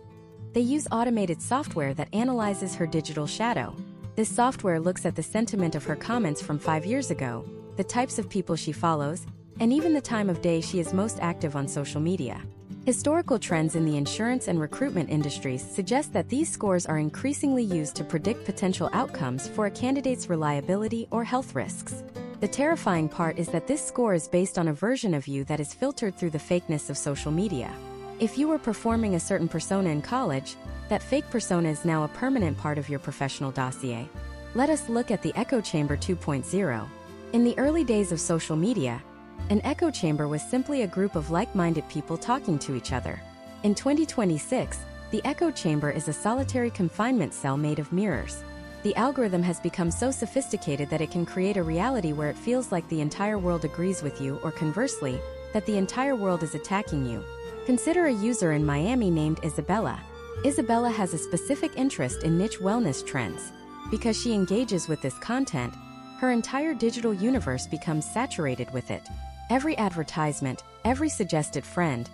They use automated software that analyzes her digital shadow. This software looks at the sentiment of her comments from 5 years ago, the types of people she follows, and even the time of day she is most active on social media. Historical trends in the insurance and recruitment industries suggest that these scores are increasingly used to predict potential outcomes for a candidate's reliability or health risks. The terrifying part is that this score is based on a version of you that is filtered through the fakeness of social media. If you were performing a certain persona in college, that fake persona is now a permanent part of your professional dossier. Let us look at the echo chamber 2.0. In the early days of social media, an echo chamber was simply a group of like-minded people talking to each other. In 2026, the echo chamber is a solitary confinement cell made of mirrors. The algorithm has become so sophisticated that it can create a reality where it feels like the entire world agrees with you, or conversely, that the entire world is attacking you. Consider a user in Miami named Isabella. Isabella has a specific interest in niche wellness trends. Because she engages with this content, her entire digital universe becomes saturated with it. Every advertisement, every suggested friend,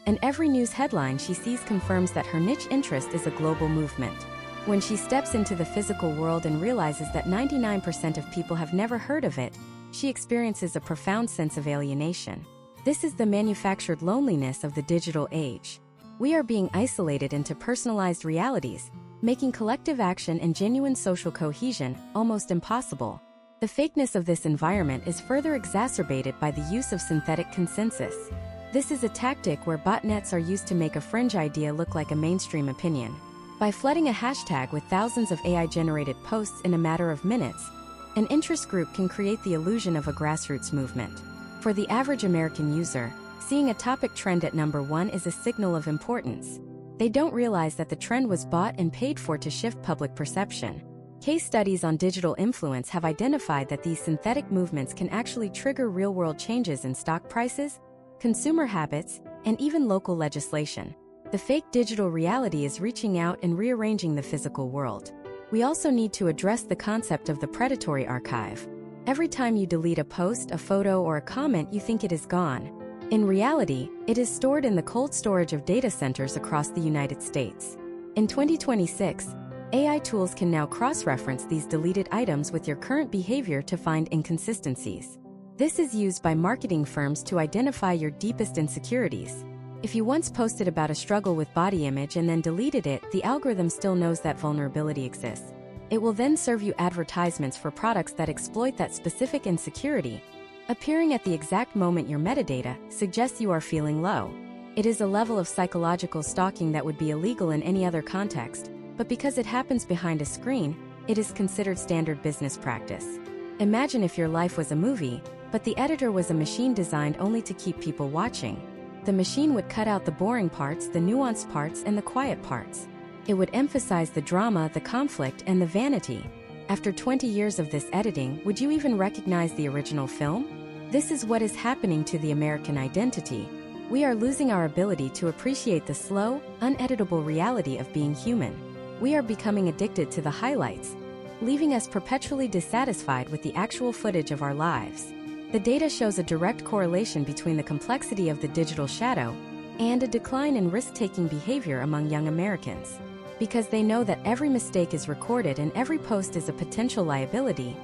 and every news headline she sees confirms that her niche interest is a global movement. When she steps into the physical world and realizes that 99% of people have never heard of it, she experiences a profound sense of alienation. This is the manufactured loneliness of the digital age. We are being isolated into personalized realities, making collective action and genuine social cohesion almost impossible. The fakeness of this environment is further exacerbated by the use of synthetic consensus. This is a tactic where botnets are used to make a fringe idea look like a mainstream opinion. By flooding a hashtag with thousands of AI-generated posts in a matter of minutes, an interest group can create the illusion of a grassroots movement. For the average American user, seeing a topic trend at number 1 is a signal of importance. They don't realize that the trend was bought and paid for to shift public perception. Case studies on digital influence have identified that these synthetic movements can actually trigger real-world changes in stock prices, consumer habits, and even local legislation. The fake digital reality is reaching out and rearranging the physical world. We also need to address the concept of the predatory archive. Every time you delete a post, a photo, or a comment, you think it is gone. In reality, it is stored in the cold storage of data centers across the United States. In 2026, AI tools can now cross-reference these deleted items with your current behavior to find inconsistencies. This is used by marketing firms to identify your deepest insecurities. If you once posted about a struggle with body image and then deleted it, the algorithm still knows that vulnerability exists. It will then serve you advertisements for products that exploit that specific insecurity, appearing at the exact moment your metadata suggests you are feeling low. It is a level of psychological stalking that would be illegal in any other context, but because it happens behind a screen, it is considered standard business practice. Imagine if your life was a movie, but the editor was a machine designed only to keep people watching. The machine would cut out the boring parts, the nuanced parts, and the quiet parts. It would emphasize the drama, the conflict, and the vanity. After 20 years of this editing, would you even recognize the original film? This is what is happening to the American identity. We are losing our ability to appreciate the slow, uneditable reality of being human. We are becoming addicted to the highlights, leaving us perpetually dissatisfied with the actual footage of our lives. The data shows a direct correlation between the complexity of the digital shadow and a decline in risk-taking behavior among young Americans. Because they know that every mistake is recorded and every post is a potential liability,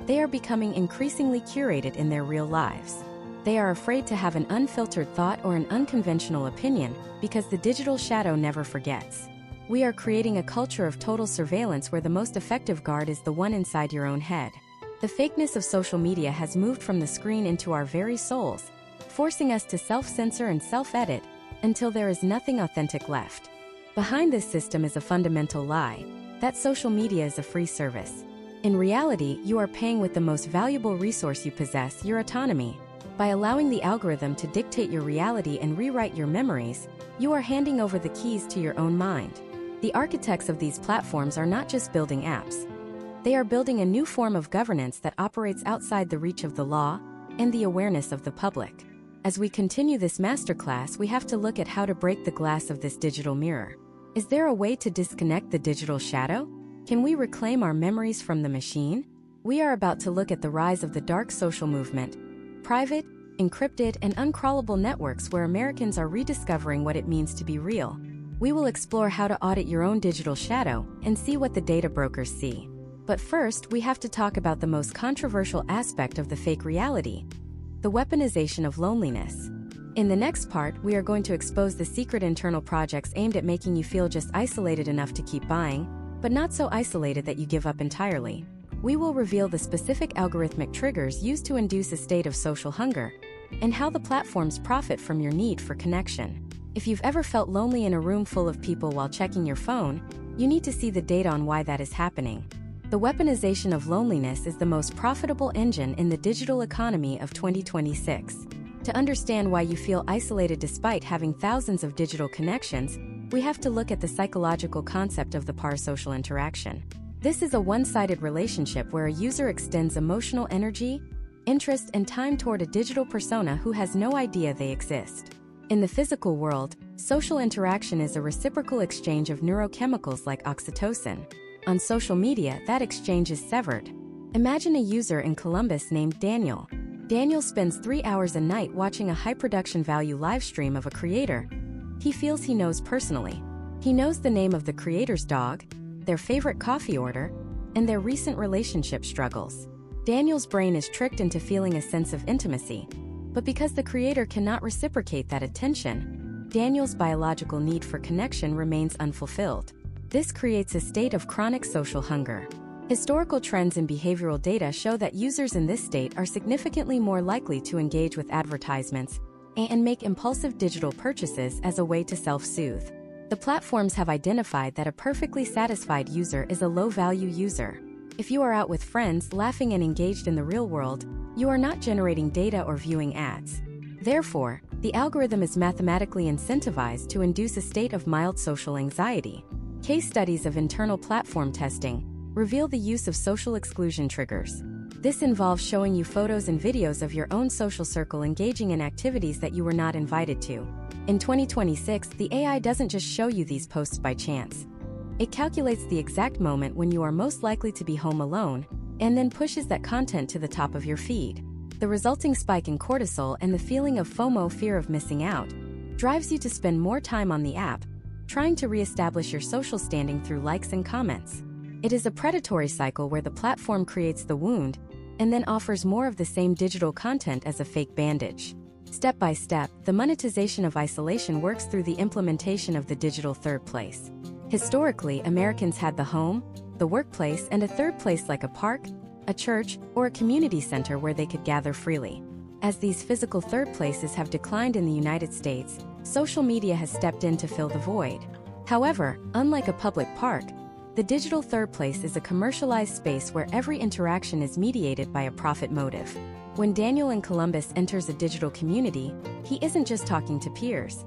they are becoming increasingly curated in their real lives. They are afraid to have an unfiltered thought or an unconventional opinion because the digital shadow never forgets. We are creating a culture of total surveillance where the most effective guard is the one inside your own head. The fakeness of social media has moved from the screen into our very souls, forcing us to self-censor and self-edit until there is nothing authentic left. Behind this system is a fundamental lie, that social media is a free service. In reality, you are paying with the most valuable resource you possess, your autonomy. By allowing the algorithm to dictate your reality and rewrite your memories, you are handing over the keys to your own mind. The architects of these platforms are not just building apps. They are building a new form of governance that operates outside the reach of the law and the awareness of the public. As we continue this masterclass, we have to look at how to break the glass of this digital mirror. Is there a way to disconnect the digital shadow? Can we reclaim our memories from the machine? We are about to look at the rise of the dark social movement, private, encrypted, and uncrawlable networks where Americans are rediscovering what it means to be real. We will explore how to audit your own digital shadow and see what the data brokers see. But first, we have to talk about the most controversial aspect of the fake reality: the weaponization of loneliness. In the next part, we are going to expose the secret internal projects aimed at making you feel just isolated enough to keep buying, but not so isolated that you give up entirely. We will reveal the specific algorithmic triggers used to induce a state of social hunger, and how the platforms profit from your need for connection. If you've ever felt lonely in a room full of people while checking your phone, you need to see the data on why that is happening. The weaponization of loneliness is the most profitable engine in the digital economy of 2026. To understand why you feel isolated despite having thousands of digital connections, we have to look at the psychological concept of the parasocial interaction. This is a one-sided relationship where a user extends emotional energy, interest, and time toward a digital persona who has no idea they exist. In the physical world, social interaction is a reciprocal exchange of neurochemicals like oxytocin. On social media, that exchange is severed. Imagine a user in Columbus named Daniel. Daniel spends 3 hours a night watching a high-production value live stream of a creator he feels he knows personally. He knows the name of the creator's dog, their favorite coffee order, and their recent relationship struggles. Daniel's brain is tricked into feeling a sense of intimacy, but because the creator cannot reciprocate that attention, Daniel's biological need for connection remains unfulfilled. This creates a state of chronic social hunger. Historical trends in behavioral data show that users in this state are significantly more likely to engage with advertisements and make impulsive digital purchases as a way to self-soothe. The platforms have identified that a perfectly satisfied user is a low-value user. If you are out with friends, laughing and engaged in the real world, you are not generating data or viewing ads. Therefore, the algorithm is mathematically incentivized to induce a state of mild social anxiety. Case studies of internal platform testing reveal the use of social exclusion triggers. This involves showing you photos and videos of your own social circle engaging in activities that you were not invited to. In 2026, the AI doesn't just show you these posts by chance. It calculates the exact moment when you are most likely to be home alone, and then pushes that content to the top of your feed. The resulting spike in cortisol and the feeling of FOMO, fear of missing out, drives you to spend more time on the app, trying to reestablish your social standing through likes and comments. It is a predatory cycle where the platform creates the wound, and then offers more of the same digital content as a fake bandage. Step by step, the monetization of isolation works through the implementation of the digital third place. Historically, Americans had the home, the workplace, and a third place like a park, a church, or a community center where they could gather freely. As these physical third places have declined in the United States, social media has stepped in to fill the void. However, unlike a public park, the digital third place is a commercialized space where every interaction is mediated by a profit motive. When Daniel in Columbus enters a digital community, he isn't just talking to peers.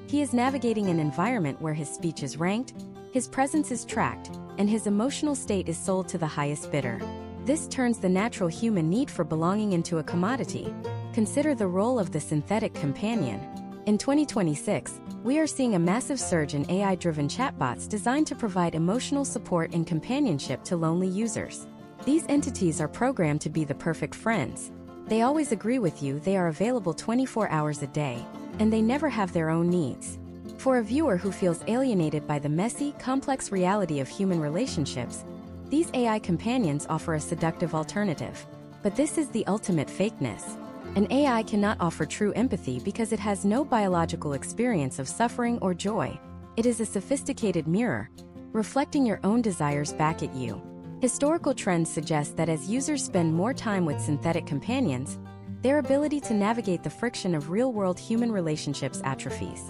He is navigating an environment where his speech is ranked, his presence is tracked, and his emotional state is sold to the highest bidder. This turns the natural human need for belonging into a commodity. Consider the role of the synthetic companion. In 2026, we are seeing a massive surge in AI-driven chatbots designed to provide emotional support and companionship to lonely users. These entities are programmed to be the perfect friends. They always agree with you, they are available 24 hours a day, and they never have their own needs. For a viewer who feels alienated by the messy, complex reality of human relationships, these AI companions offer a seductive alternative. But this is the ultimate fakeness. An AI cannot offer true empathy because it has no biological experience of suffering or joy. It is a sophisticated mirror, reflecting your own desires back at you. Historical trends suggest that as users spend more time with synthetic companions, their ability to navigate the friction of real-world human relationships atrophies.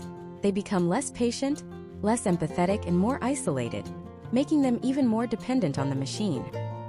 They become less patient, less empathetic, and more isolated, making them even more dependent on the machine.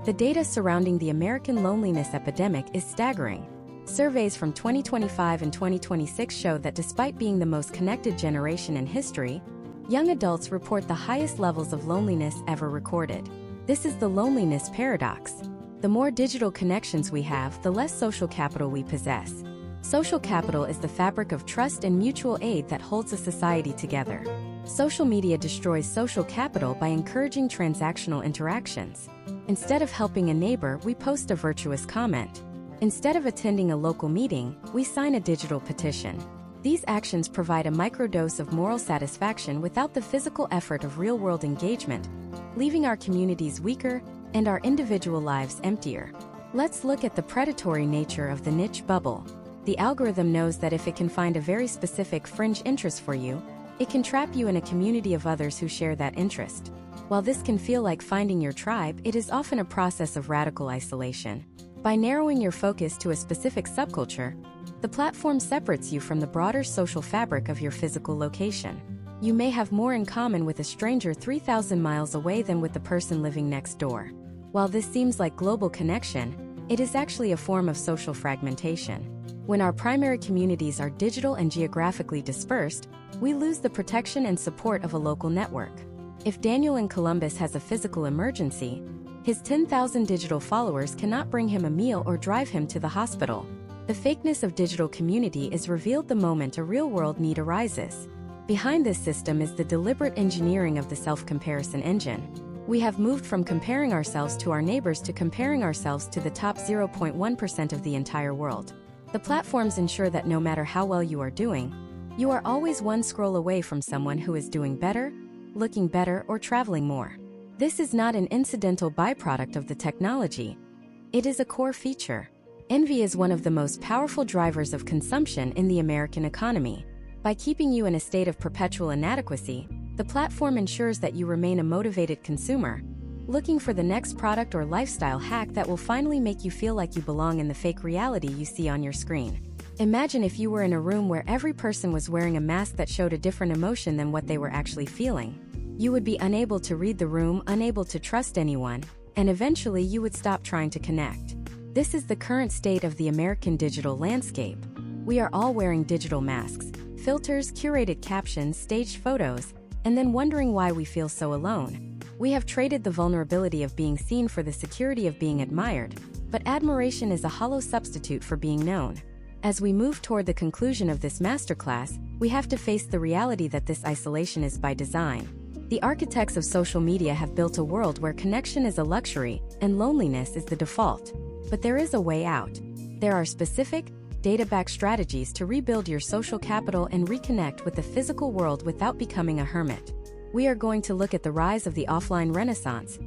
The data surrounding the American loneliness epidemic is staggering. Surveys from 2025 and 2026 show that despite being the most connected generation in history, young adults report the highest levels of loneliness ever recorded. This is the loneliness paradox. The more digital connections we have, the less social capital we possess. Social capital is the fabric of trust and mutual aid that holds a society together. Social media destroys social capital by encouraging transactional interactions. Instead of helping a neighbor, we post a virtuous comment. Instead of attending a local meeting, we sign a digital petition. These actions provide a microdose of moral satisfaction without the physical effort of real-world engagement, leaving our communities weaker and our individual lives emptier. Let's look at the predatory nature of the niche bubble. The algorithm knows that if it can find a very specific fringe interest for you, it can trap you in a community of others who share that interest. While this can feel like finding your tribe, it is often a process of radical isolation. By narrowing your focus to a specific subculture, the platform separates you from the broader social fabric of your physical location. You may have more in common with a stranger 3,000 miles away than with the person living next door. While this seems like global connection, it is actually a form of social fragmentation. When our primary communities are digital and geographically dispersed, we lose the protection and support of a local network. If Daniel in Columbus has a physical emergency, his 10,000 digital followers cannot bring him a meal or drive him to the hospital. The fakeness of digital community is revealed the moment a real-world need arises. Behind this system is the deliberate engineering of the self-comparison engine. We have moved from comparing ourselves to our neighbors to comparing ourselves to the top 0.1% of the entire world. The platforms ensure that no matter how well you are doing, you are always one scroll away from someone who is doing better, looking better, or traveling more. This is not an incidental byproduct of the technology. It is a core feature. Envy is one of the most powerful drivers of consumption in the American economy. By keeping you in a state of perpetual inadequacy, the platform ensures that you remain a motivated consumer, looking for the next product or lifestyle hack that will finally make you feel like you belong in the fake reality you see on your screen. Imagine if you were in a room where every person was wearing a mask that showed a different emotion than what they were actually feeling. You would be unable to read the room, unable to trust anyone, and eventually you would stop trying to connect. This is the current state of the American digital landscape. We are all wearing digital masks, filters, curated captions, staged photos, and then wondering why we feel so alone. We have traded the vulnerability of being seen for the security of being admired, but admiration is a hollow substitute for being known. As we move toward the conclusion of this masterclass, we have to face the reality that this isolation is by design. The architects of social media have built a world where connection is a luxury and loneliness is the default. But there is a way out. There are specific, data-backed strategies to rebuild your social capital and reconnect with the physical world without becoming a hermit. We are going to look at the rise of the offline renaissance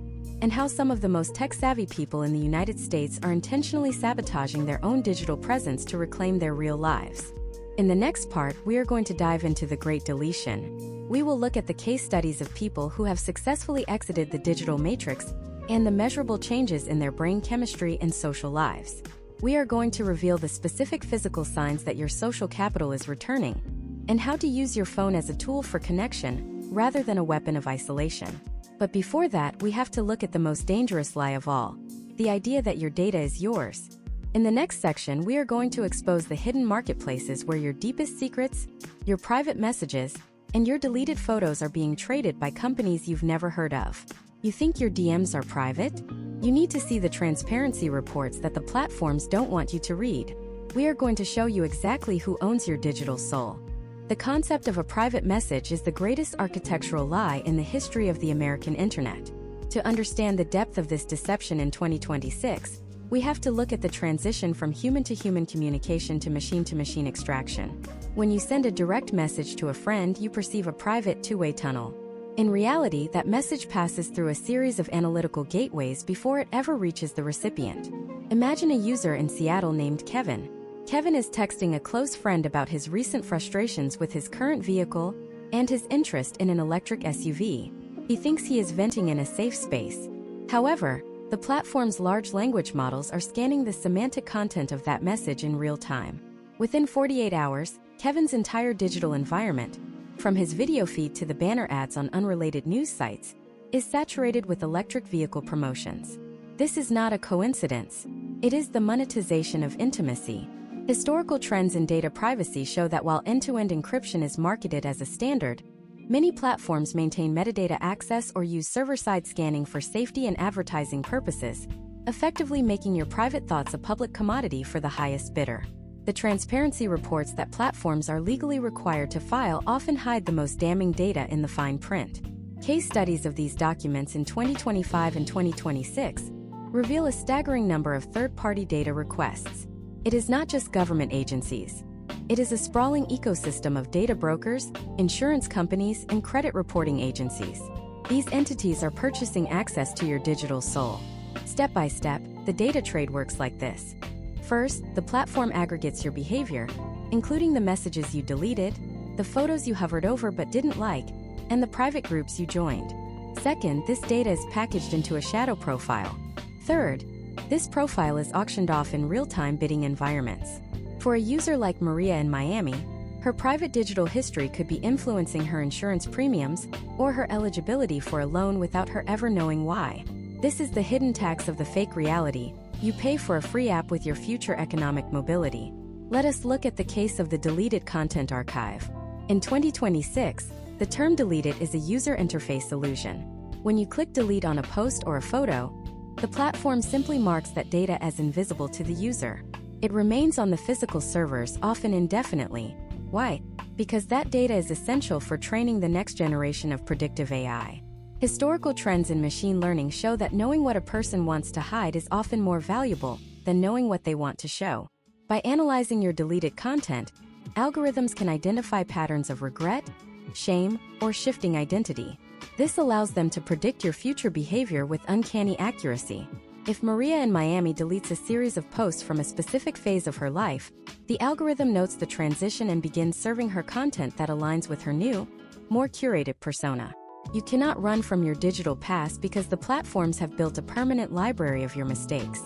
and how some of the most tech-savvy people in the United States are intentionally sabotaging their own digital presence to reclaim their real lives. In the next part, we are going to dive into the Great Deletion. We will look at the case studies of people who have successfully exited the digital matrix and the measurable changes in their brain chemistry and social lives. We are going to reveal the specific physical signs that your social capital is returning, and how to use your phone as a tool for connection rather than a weapon of isolation. But before that, we have to look at the most dangerous lie of all, the idea that your data is yours. In the next section, we are going to expose the hidden marketplaces where your deepest secrets, your private messages, and your deleted photos are being traded by companies you've never heard of. You think your DMs are private? You need to see the transparency reports that the platforms don't want you to read. We are going to show you exactly who owns your digital soul. The concept of a private message is the greatest architectural lie in the history of the American internet. To understand the depth of this deception in 2026, we have to look at the transition from human-to-human communication to machine-to-machine extraction. When you send a direct message to a friend, you perceive a private two-way tunnel. In reality, that message passes through a series of analytical gateways before it ever reaches the recipient. Imagine a user in Seattle named Kevin. Kevin is texting a close friend about his recent frustrations with his current vehicle and his interest in an electric SUV. He thinks he is venting in a safe space. However, the platform's large language models are scanning the semantic content of that message in real time. Within 48 hours, Kevin's entire digital environment, from his video feed to the banner ads on unrelated news sites, is saturated with electric vehicle promotions. This is not a coincidence. It is the monetization of intimacy. Historical trends in data privacy show that while end-to-end encryption is marketed as a standard, many platforms maintain metadata access or use server-side scanning for safety and advertising purposes, effectively making your private thoughts a public commodity for the highest bidder. The transparency reports that platforms are legally required to file often hide the most damning data in the fine print. Case studies of these documents in 2025 and 2026 reveal a staggering number of third-party data requests. It is not just government agencies. It is a sprawling ecosystem of data brokers, insurance companies, and credit reporting agencies. These entities are purchasing access to your digital soul. Step by step, the data trade works like this. First, the platform aggregates your behavior, including the messages you deleted, the photos you hovered over but didn't like, and the private groups you joined. Second, this data is packaged into a shadow profile. Third, this profile is auctioned off in real-time bidding environments. For a user like Maria in Miami, her private digital history could be influencing her insurance premiums or her eligibility for a loan without her ever knowing why. This is the hidden tax of the fake reality. You pay for a free app with your future economic mobility. Let us look at the case of the deleted content archive. In 2026, the term deleted is a user interface illusion. When you click delete on a post or a photo, the platform simply marks that data as invisible to the user. It remains on the physical servers, often indefinitely. Why? Because that data is essential for training the next generation of predictive AI. Historical trends in machine learning show that knowing what a person wants to hide is often more valuable than knowing what they want to show. By analyzing your deleted content, algorithms can identify patterns of regret, shame, or shifting identity. This allows them to predict your future behavior with uncanny accuracy. If Maria in Miami deletes a series of posts from a specific phase of her life, the algorithm notes the transition and begins serving her content that aligns with her new, more curated persona. You cannot run from your digital past because the platforms have built a permanent library of your mistakes.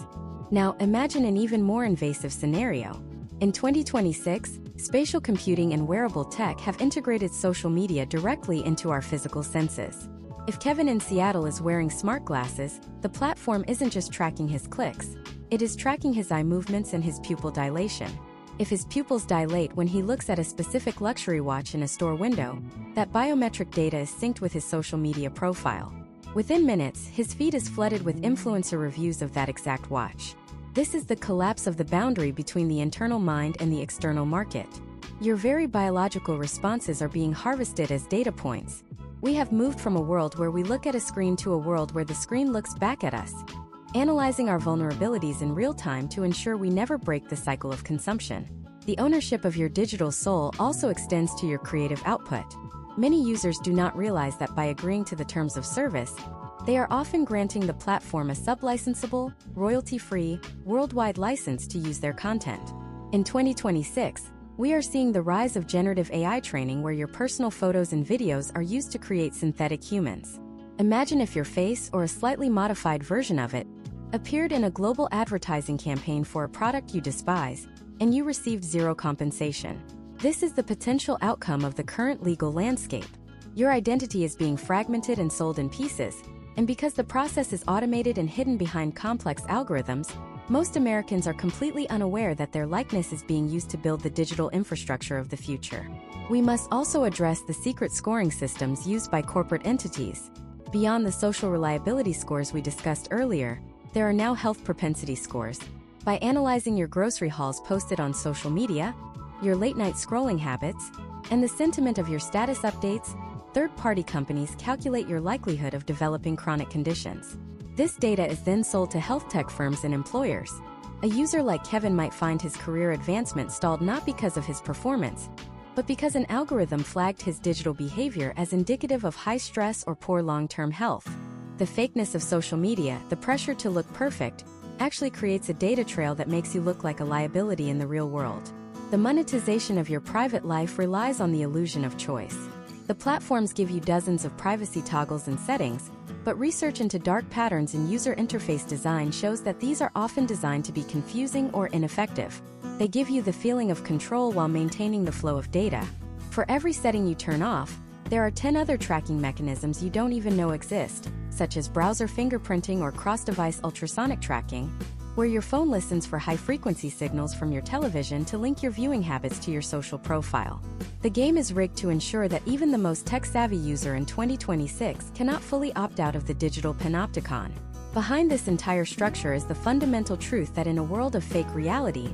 Now, imagine an even more invasive scenario. In 2026, spatial computing and wearable tech have integrated social media directly into our physical senses. If Kevin in Seattle is wearing smart glasses, the platform isn't just tracking his clicks, it is tracking his eye movements and his pupil dilation. If his pupils dilate when he looks at a specific luxury watch in a store window, that biometric data is synced with his social media profile. Within minutes, his feed is flooded with influencer reviews of that exact watch. This is the collapse of the boundary between the internal mind and the external market. Your very biological responses are being harvested as data points. We have moved from a world where we look at a screen to a world where the screen looks back at us, analyzing our vulnerabilities in real time to ensure we never break the cycle of consumption. The ownership of your digital soul also extends to your creative output. Many users do not realize that by agreeing to the terms of service, they are often granting the platform a sub-licensable, royalty-free, worldwide license to use their content. In 2026, we are seeing the rise of generative AI training where your personal photos and videos are used to create synthetic humans. Imagine if your face, or a slightly modified version of it, appeared in a global advertising campaign for a product you despise, and you received zero compensation. This is the potential outcome of the current legal landscape. Your identity is being fragmented and sold in pieces, and because the process is automated and hidden behind complex algorithms, most Americans are completely unaware that their likeness is being used to build the digital infrastructure of the future. We must also address the secret scoring systems used by corporate entities. Beyond the social reliability scores we discussed earlier, there are now health propensity scores. By analyzing your grocery hauls posted on social media, your late-night scrolling habits, and the sentiment of your status updates, third-party companies calculate your likelihood of developing chronic conditions. This data is then sold to health tech firms and employers. A user like Kevin might find his career advancement stalled not because of his performance, but because an algorithm flagged his digital behavior as indicative of high stress or poor long-term health. The fakeness of social media, the pressure to look perfect, actually creates a data trail that makes you look like a liability in the real world. The monetization of your private life relies on the illusion of choice. The platforms give you dozens of privacy toggles and settings, but research into dark patterns in user interface design shows that these are often designed to be confusing or ineffective. They give you the feeling of control while maintaining the flow of data. For every setting you turn off, there are 10 other tracking mechanisms you don't even know exist, such as browser fingerprinting or cross-device ultrasonic tracking, where your phone listens for high-frequency signals from your television to link your viewing habits to your social profile. The game is rigged to ensure that even the most tech-savvy user in 2026 cannot fully opt out of the digital panopticon. Behind this entire structure is the fundamental truth that in a world of fake reality,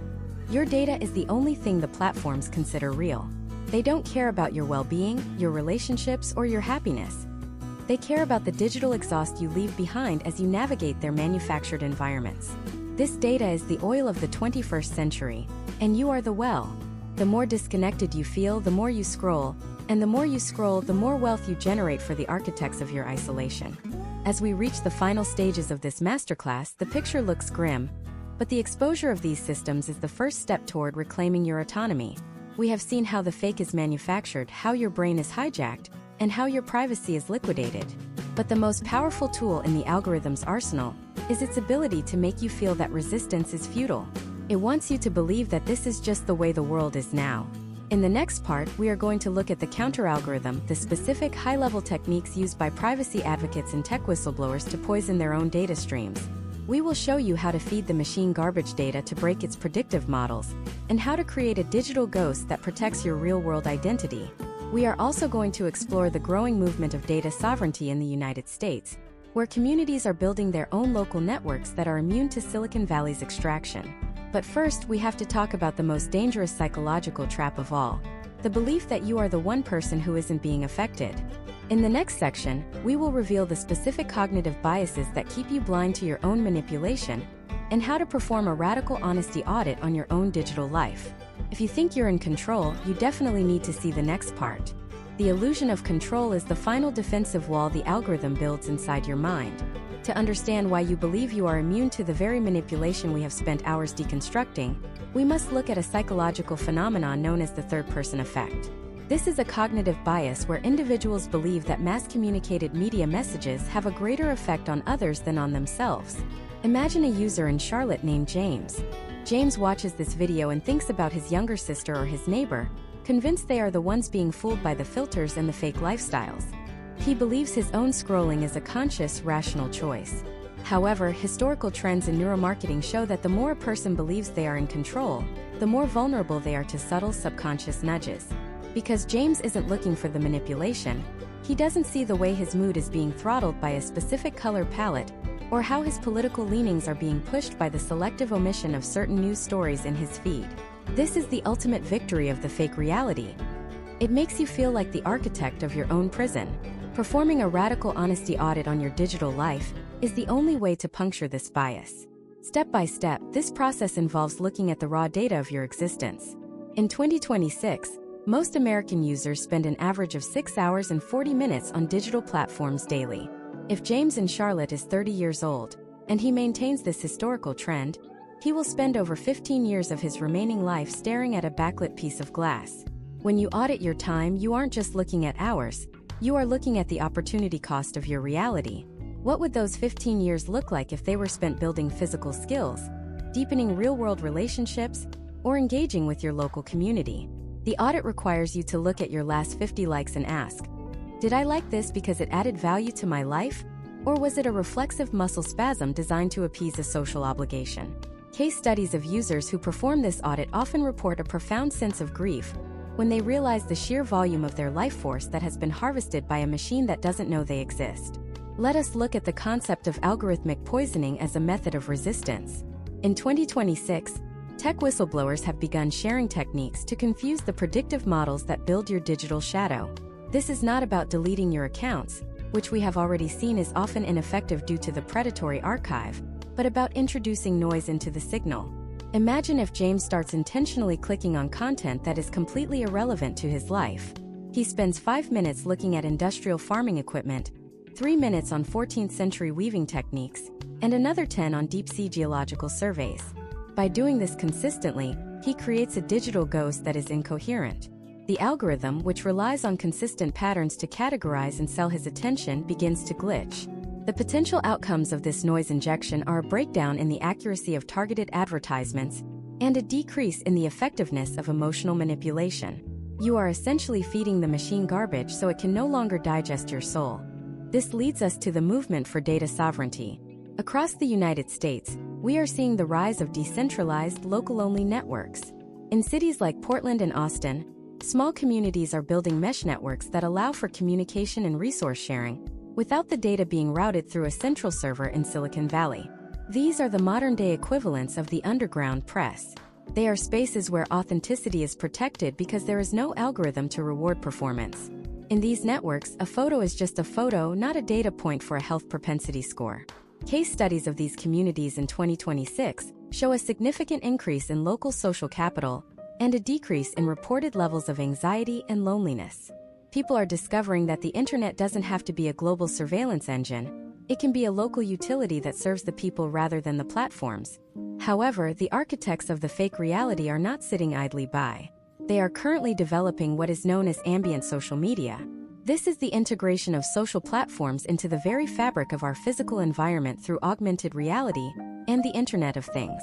your data is the only thing the platforms consider real. They don't care about your well-being, your relationships, or your happiness. They care about the digital exhaust you leave behind as you navigate their manufactured environments. This data is the oil of the 21st century, and you are the well. The more disconnected you feel, the more you scroll, and the more you scroll, the more wealth you generate for the architects of your isolation. As we reach the final stages of this masterclass, the picture looks grim, but the exposure of these systems is the first step toward reclaiming your autonomy. We have seen how the fake is manufactured, how your brain is hijacked, and how your privacy is liquidated. But the most powerful tool in the algorithm's arsenal is its ability to make you feel that resistance is futile. It wants you to believe that this is just the way the world is now. In the next part, we are going to look at the counter-algorithm, the specific high-level techniques used by privacy advocates and tech whistleblowers to poison their own data streams. We will show you how to feed the machine garbage data to break its predictive models, and how to create a digital ghost that protects your real-world identity. We are also going to explore the growing movement of data sovereignty in the United States, where communities are building their own local networks that are immune to Silicon Valley's extraction. But first, we have to talk about the most dangerous psychological trap of all, the belief that you are the one person who isn't being affected. In the next section, we will reveal the specific cognitive biases that keep you blind to your own manipulation, and how to perform a radical honesty audit on your own digital life. If you think you're in control, you definitely need to see the next part. The illusion of control is the final defensive wall the algorithm builds inside your mind. To understand why you believe you are immune to the very manipulation we have spent hours deconstructing, we must look at a psychological phenomenon known as the third-person effect. This is a cognitive bias where individuals believe that mass-communicated media messages have a greater effect on others than on themselves. Imagine a user in Charlotte named James. James watches this video and thinks about his younger sister or his neighbor, convinced they are the ones being fooled by the filters and the fake lifestyles. He believes his own scrolling is a conscious, rational choice. However, historical trends in neuromarketing show that the more a person believes they are in control, the more vulnerable they are to subtle subconscious nudges. Because James isn't looking for the manipulation, he doesn't see the way his mood is being throttled by a specific color palette, or how his political leanings are being pushed by the selective omission of certain news stories in his feed. This is the ultimate victory of the fake reality. It makes you feel like the architect of your own prison. Performing a radical honesty audit on your digital life is the only way to puncture this bias. Step by step, this process involves looking at the raw data of your existence. In 2026, most American users spend an average of 6 hours and 40 minutes on digital platforms daily. If James in Charlotte is 30 years old, and he maintains this historical trend, he will spend over 15 years of his remaining life staring at a backlit piece of glass. When you audit your time, you aren't just looking at hours, You are looking at the opportunity cost of your reality. What would those 15 years look like if they were spent building physical skills, deepening real-world relationships, or engaging with your local community? The audit requires you to look at your last 50 likes and ask, did I like this because it added value to my life? Or was it a reflexive muscle spasm designed to appease a social obligation? Case studies of users who perform this audit often report a profound sense of grief when they realize the sheer volume of their life force that has been harvested by a machine that doesn't know they exist. Let us look at the concept of algorithmic poisoning as a method of resistance. In 2026, tech whistleblowers have begun sharing techniques to confuse the predictive models that build your digital shadow. This is not about deleting your accounts, which we have already seen is often ineffective due to the predatory archive, but about introducing noise into the signal. Imagine if James starts intentionally clicking on content that is completely irrelevant to his life. He spends 5 minutes looking at industrial farming equipment, 3 minutes on 14th century weaving techniques, and another 10 on deep-sea geological surveys. By doing this consistently, he creates a digital ghost that is incoherent. The algorithm, which relies on consistent patterns to categorize and sell his attention, begins to glitch. The potential outcomes of this noise injection are a breakdown in the accuracy of targeted advertisements and a decrease in the effectiveness of emotional manipulation. You are essentially feeding the machine garbage so it can no longer digest your soul. This leads us to the movement for data sovereignty. Across the United States, we are seeing the rise of decentralized, local-only networks. In cities like Portland and Austin, small communities are building mesh networks that allow for communication and resource sharing, without the data being routed through a central server in Silicon Valley. These are the modern-day equivalents of the underground press. They are spaces where authenticity is protected because there is no algorithm to reward performance. In these networks, a photo is just a photo, not a data point for a health propensity score. Case studies of these communities in 2026 show a significant increase in local social capital and a decrease in reported levels of anxiety and loneliness. People are discovering that the internet doesn't have to be a global surveillance engine. It can be a local utility that serves the people rather than the platforms. However, the architects of the fake reality are not sitting idly by. They are currently developing what is known as ambient social media. This is the integration of social platforms into the very fabric of our physical environment through augmented reality and the Internet of Things.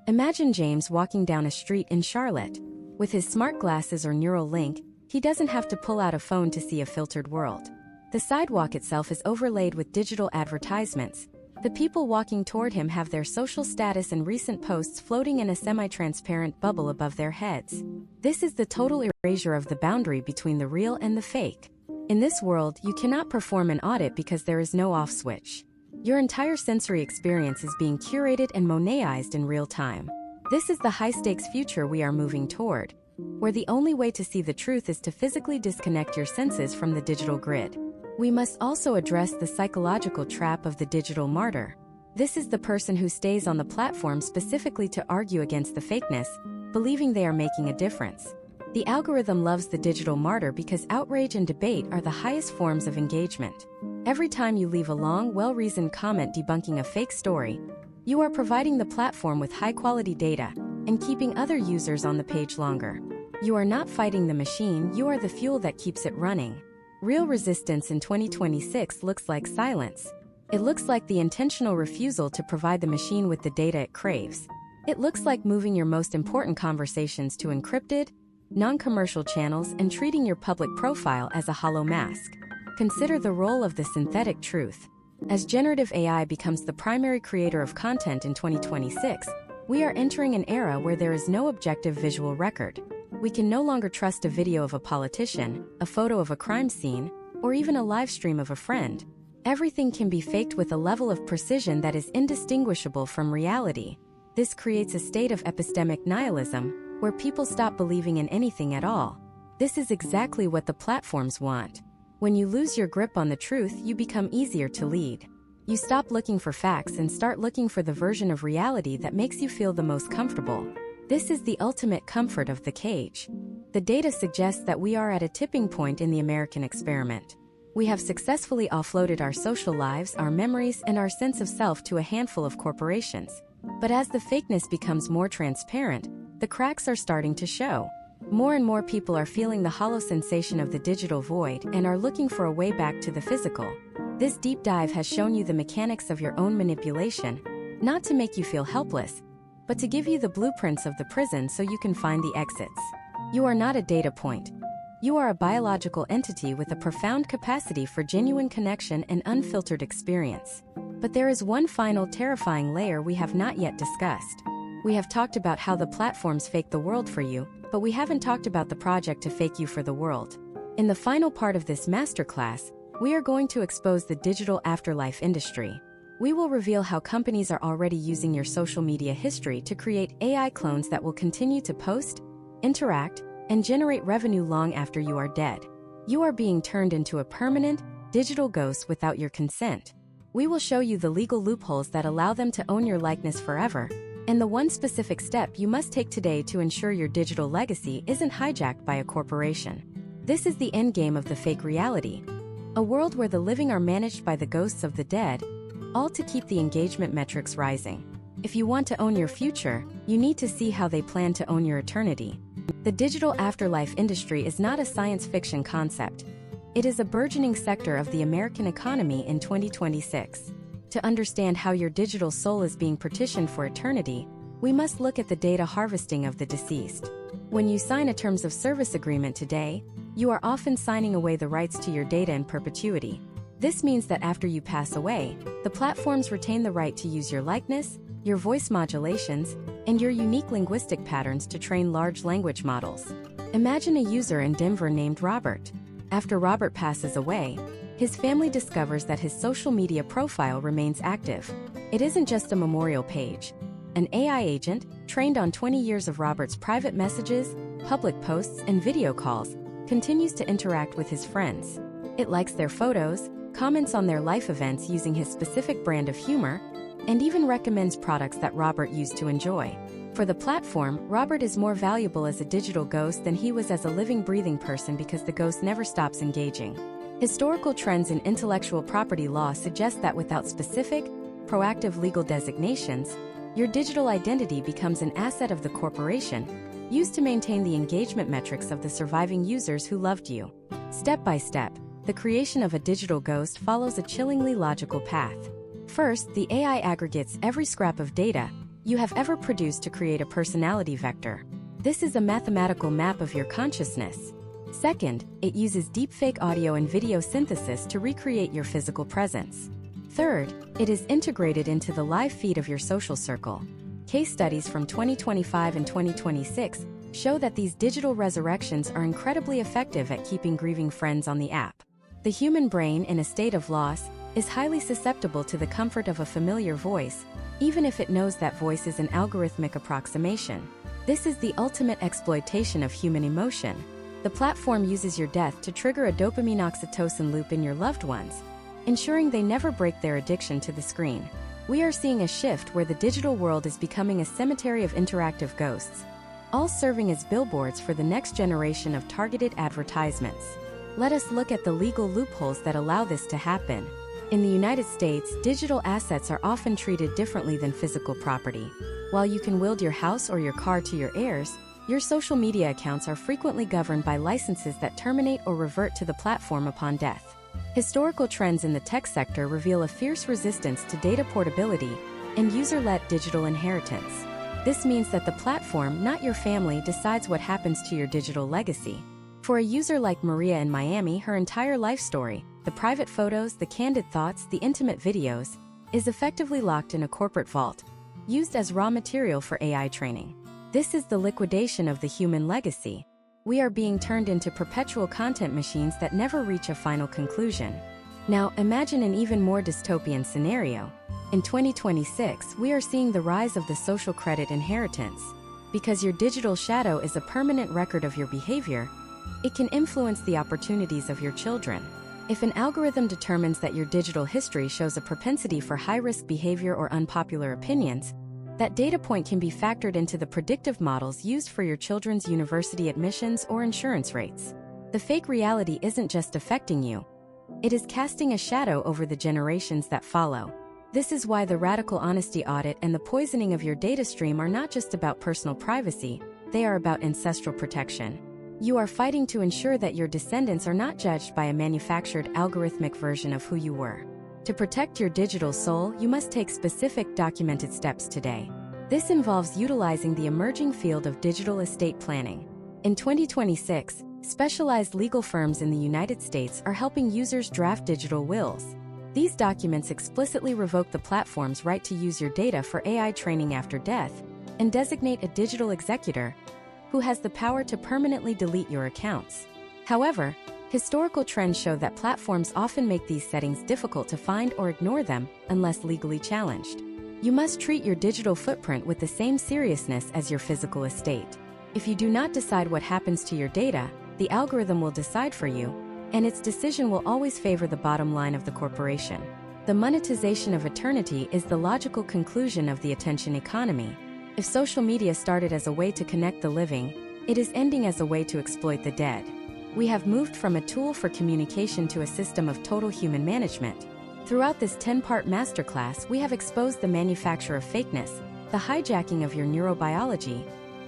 Imagine James walking down a street in Charlotte. With his smart glasses or neural link, he doesn't have to pull out a phone to see a filtered world. The sidewalk itself is overlaid with digital advertisements. The people walking toward him have their social status and recent posts floating in a semi-transparent bubble above their heads. This is the total erasure of the boundary between the real and the fake. In this world, you cannot perform an audit because there is no off switch. Your entire sensory experience is being curated and Monetized in real time. This is the high-stakes future we are moving toward, where the only way to see the truth is to physically disconnect your senses from the digital grid. We must also address the psychological trap of the digital martyr. This is the person who stays on the platform specifically to argue against the fakeness, believing they are making a difference. The algorithm loves the digital martyr because outrage and debate are the highest forms of engagement. Every time you leave a long, well-reasoned comment debunking a fake story, you are providing the platform with high-quality data and keeping other users on the page longer. You are not fighting the machine, you are the fuel that keeps it running. Real resistance in 2026 looks like silence. It looks like the intentional refusal to provide the machine with the data it craves. It looks like moving your most important conversations to encrypted, non-commercial channels and treating your public profile as a hollow mask. Consider the role of the synthetic truth. As generative AI becomes the primary creator of content in 2026, we are entering an era where there is no objective visual record. We can no longer trust a video of a politician, a photo of a crime scene, or even a live stream of a friend. Everything can be faked with a level of precision that is indistinguishable from reality. This creates a state of epistemic nihilism, where people stop believing in anything at all. This is exactly what the platforms want. When you lose your grip on the truth, you become easier to lead. You stop looking for facts and start looking for the version of reality that makes you feel the most comfortable. This is the ultimate comfort of the cage. The data suggests that we are at a tipping point in the American experiment. We have successfully offloaded our social lives, our memories, and our sense of self to a handful of corporations. But as the fakeness becomes more transparent, the cracks are starting to show. More and more people are feeling the hollow sensation of the digital void and are looking for a way back to the physical. This deep dive has shown you the mechanics of your own manipulation, not to make you feel helpless, but to give you the blueprints of the prison so you can find the exits. You are not a data point. You are a biological entity with a profound capacity for genuine connection and unfiltered experience. But there is one final terrifying layer we have not yet discussed. We have talked about how the platforms fake the world for you, but we haven't talked about the project to fake you for the world. In the final part of this masterclass, we are going to expose the digital afterlife industry. We will reveal how companies are already using your social media history to create AI clones that will continue to post, interact, and generate revenue long after you are dead. You are being turned into a permanent, digital ghost without your consent. We will show you the legal loopholes that allow them to own your likeness forever, and the one specific step you must take today to ensure your digital legacy isn't hijacked by a corporation. This is the endgame of the fake reality. A world where the living are managed by the ghosts of the dead, all to keep the engagement metrics rising. If you want to own your future, you need to see how they plan to own your eternity. The digital afterlife industry is not a science fiction concept. It is a burgeoning sector of the American economy in 2026. To understand how your digital soul is being partitioned for eternity, we must look at the data harvesting of the deceased. When you sign a terms of service agreement today, you are often signing away the rights to your data in perpetuity. This means that after you pass away, the platforms retain the right to use your likeness, your voice modulations, and your unique linguistic patterns to train large language models. Imagine a user in Denver named Robert. After Robert passes away, his family discovers that his social media profile remains active. It isn't just a memorial page. An AI agent, trained on 20 years of Robert's private messages, public posts, and video calls, continues to interact with his friends. It likes their photos, comments on their life events using his specific brand of humor, and even recommends products that Robert used to enjoy. For the platform, Robert is more valuable as a digital ghost than he was as a living, breathing person because the ghost never stops engaging. Historical trends in intellectual property law suggest that without specific, proactive legal designations, your digital identity becomes an asset of the corporation, used to maintain the engagement metrics of the surviving users who loved you. Step by step, the creation of a digital ghost follows a chillingly logical path. First, the AI aggregates every scrap of data you have ever produced to create a personality vector. This is a mathematical map of your consciousness. Second, it uses deepfake audio and video synthesis to recreate your physical presence. Third, it is integrated into the live feed of your social circle. Case studies from 2025 and 2026 show that these digital resurrections are incredibly effective at keeping grieving friends on the app. The human brain, in a state of loss, is highly susceptible to the comfort of a familiar voice, even if it knows that voice is an algorithmic approximation. This is the ultimate exploitation of human emotion. The platform uses your death to trigger a dopamine oxytocin loop in your loved ones, ensuring they never break their addiction to the screen. We are seeing a shift where the digital world is becoming a cemetery of interactive ghosts, all serving as billboards for the next generation of targeted advertisements. Let us look at the legal loopholes that allow this to happen. In the United States, digital assets are often treated differently than physical property. While you can wield your house or your car to your heirs, your social media accounts are frequently governed by licenses that terminate or revert to the platform upon death. Historical trends in the tech sector reveal a fierce resistance to data portability and user-led digital inheritance. This means that the platform, not your family, decides what happens to your digital legacy. For a user like Maria in Miami, her entire life story, the private photos, the candid thoughts, the intimate videos, is effectively locked in a corporate vault, used as raw material for AI training. This is the liquidation of the human legacy. We are being turned into perpetual content machines that never reach a final conclusion. Now, imagine an even more dystopian scenario. In 2026, we are seeing the rise of the social credit inheritance. Because your digital shadow is a permanent record of your behavior, it can influence the opportunities of your children. If an algorithm determines that your digital history shows a propensity for high-risk behavior or unpopular opinions, that data point can be factored into the predictive models used for your children's university admissions or insurance rates. The fake reality isn't just affecting you. It is casting a shadow over the generations that follow. This is why the radical honesty audit and the poisoning of your data stream are not just about personal privacy, they are about ancestral protection. You are fighting to ensure that your descendants are not judged by a manufactured algorithmic version of who you were. To protect your digital soul, you must take specific documented steps today. This involves utilizing the emerging field of digital estate planning. In 2026, specialized legal firms in the United States are helping users draft digital wills. These documents explicitly revoke the platform's right to use your data for AI training after death and designate a digital executor who has the power to permanently delete your accounts. However, historical trends show that platforms often make these settings difficult to find or ignore them unless legally challenged. You must treat your digital footprint with the same seriousness as your physical estate. If you do not decide what happens to your data, the algorithm will decide for you, and its decision will always favor the bottom line of the corporation. The monetization of eternity is the logical conclusion of the attention economy. If social media started as a way to connect the living, it is ending as a way to exploit the dead. We have moved from a tool for communication to a system of total human management. Throughout this 10-part masterclass, we have exposed the manufacture of fakeness, the hijacking of your neurobiology,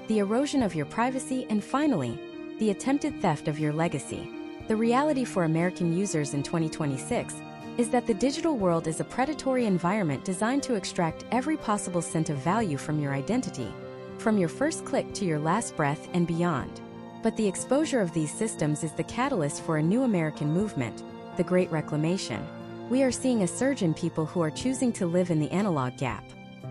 the erosion of your privacy, and finally, the attempted theft of your legacy. The reality for American users in 2026 is that the digital world is a predatory environment designed to extract every possible cent of value from your identity, from your first click to your last breath and beyond. But the exposure of these systems is the catalyst for a new American movement, the Great Reclamation. We are seeing a surge in people who are choosing to live in the analog gap.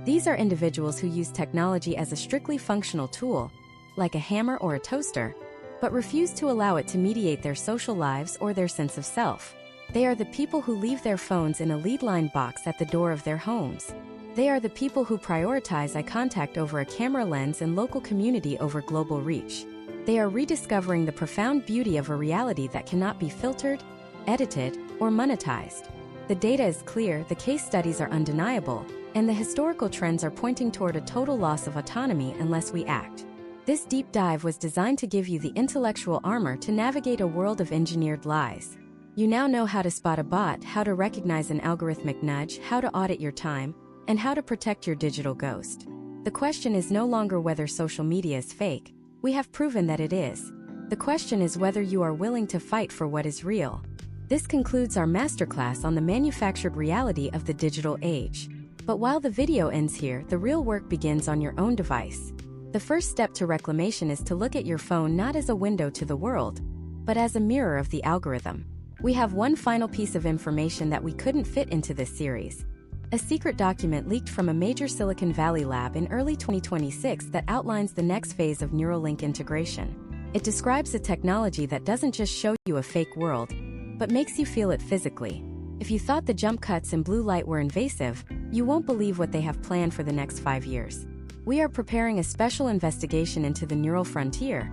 These are individuals who use technology as a strictly functional tool, like a hammer or a toaster, but refuse to allow it to mediate their social lives or their sense of self. They are the people who leave their phones in a lead-line box at the door of their homes. They are the people who prioritize eye contact over a camera lens and local community over global reach. They are rediscovering the profound beauty of a reality that cannot be filtered, edited, or monetized. The data is clear, the case studies are undeniable, and the historical trends are pointing toward a total loss of autonomy unless we act. This deep dive was designed to give you the intellectual armor to navigate a world of engineered lies. You now know how to spot a bot, how to recognize an algorithmic nudge, how to audit your time, and how to protect your digital ghost. The question is no longer whether social media is fake. We have proven that it is. The question is whether you are willing to fight for what is real. This concludes our masterclass on the manufactured reality of the digital age. But while the video ends here, the real work begins on your own device. The first step to reclamation is to look at your phone not as a window to the world, but as a mirror of the algorithm. We have one final piece of information that we couldn't fit into this series. A secret document leaked from a major Silicon Valley lab in early 2026 that outlines the next phase of Neuralink integration. It describes a technology that doesn't just show you a fake world, but makes you feel it physically. If you thought the jump cuts and blue light were invasive, you won't believe what they have planned for the next 5 years. We are preparing a special investigation into the neural frontier,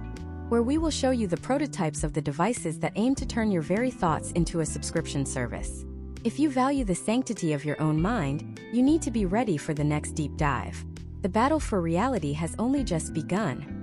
where we will show you the prototypes of the devices that aim to turn your very thoughts into a subscription service. If you value the sanctity of your own mind, you need to be ready for the next deep dive. The battle for reality has only just begun.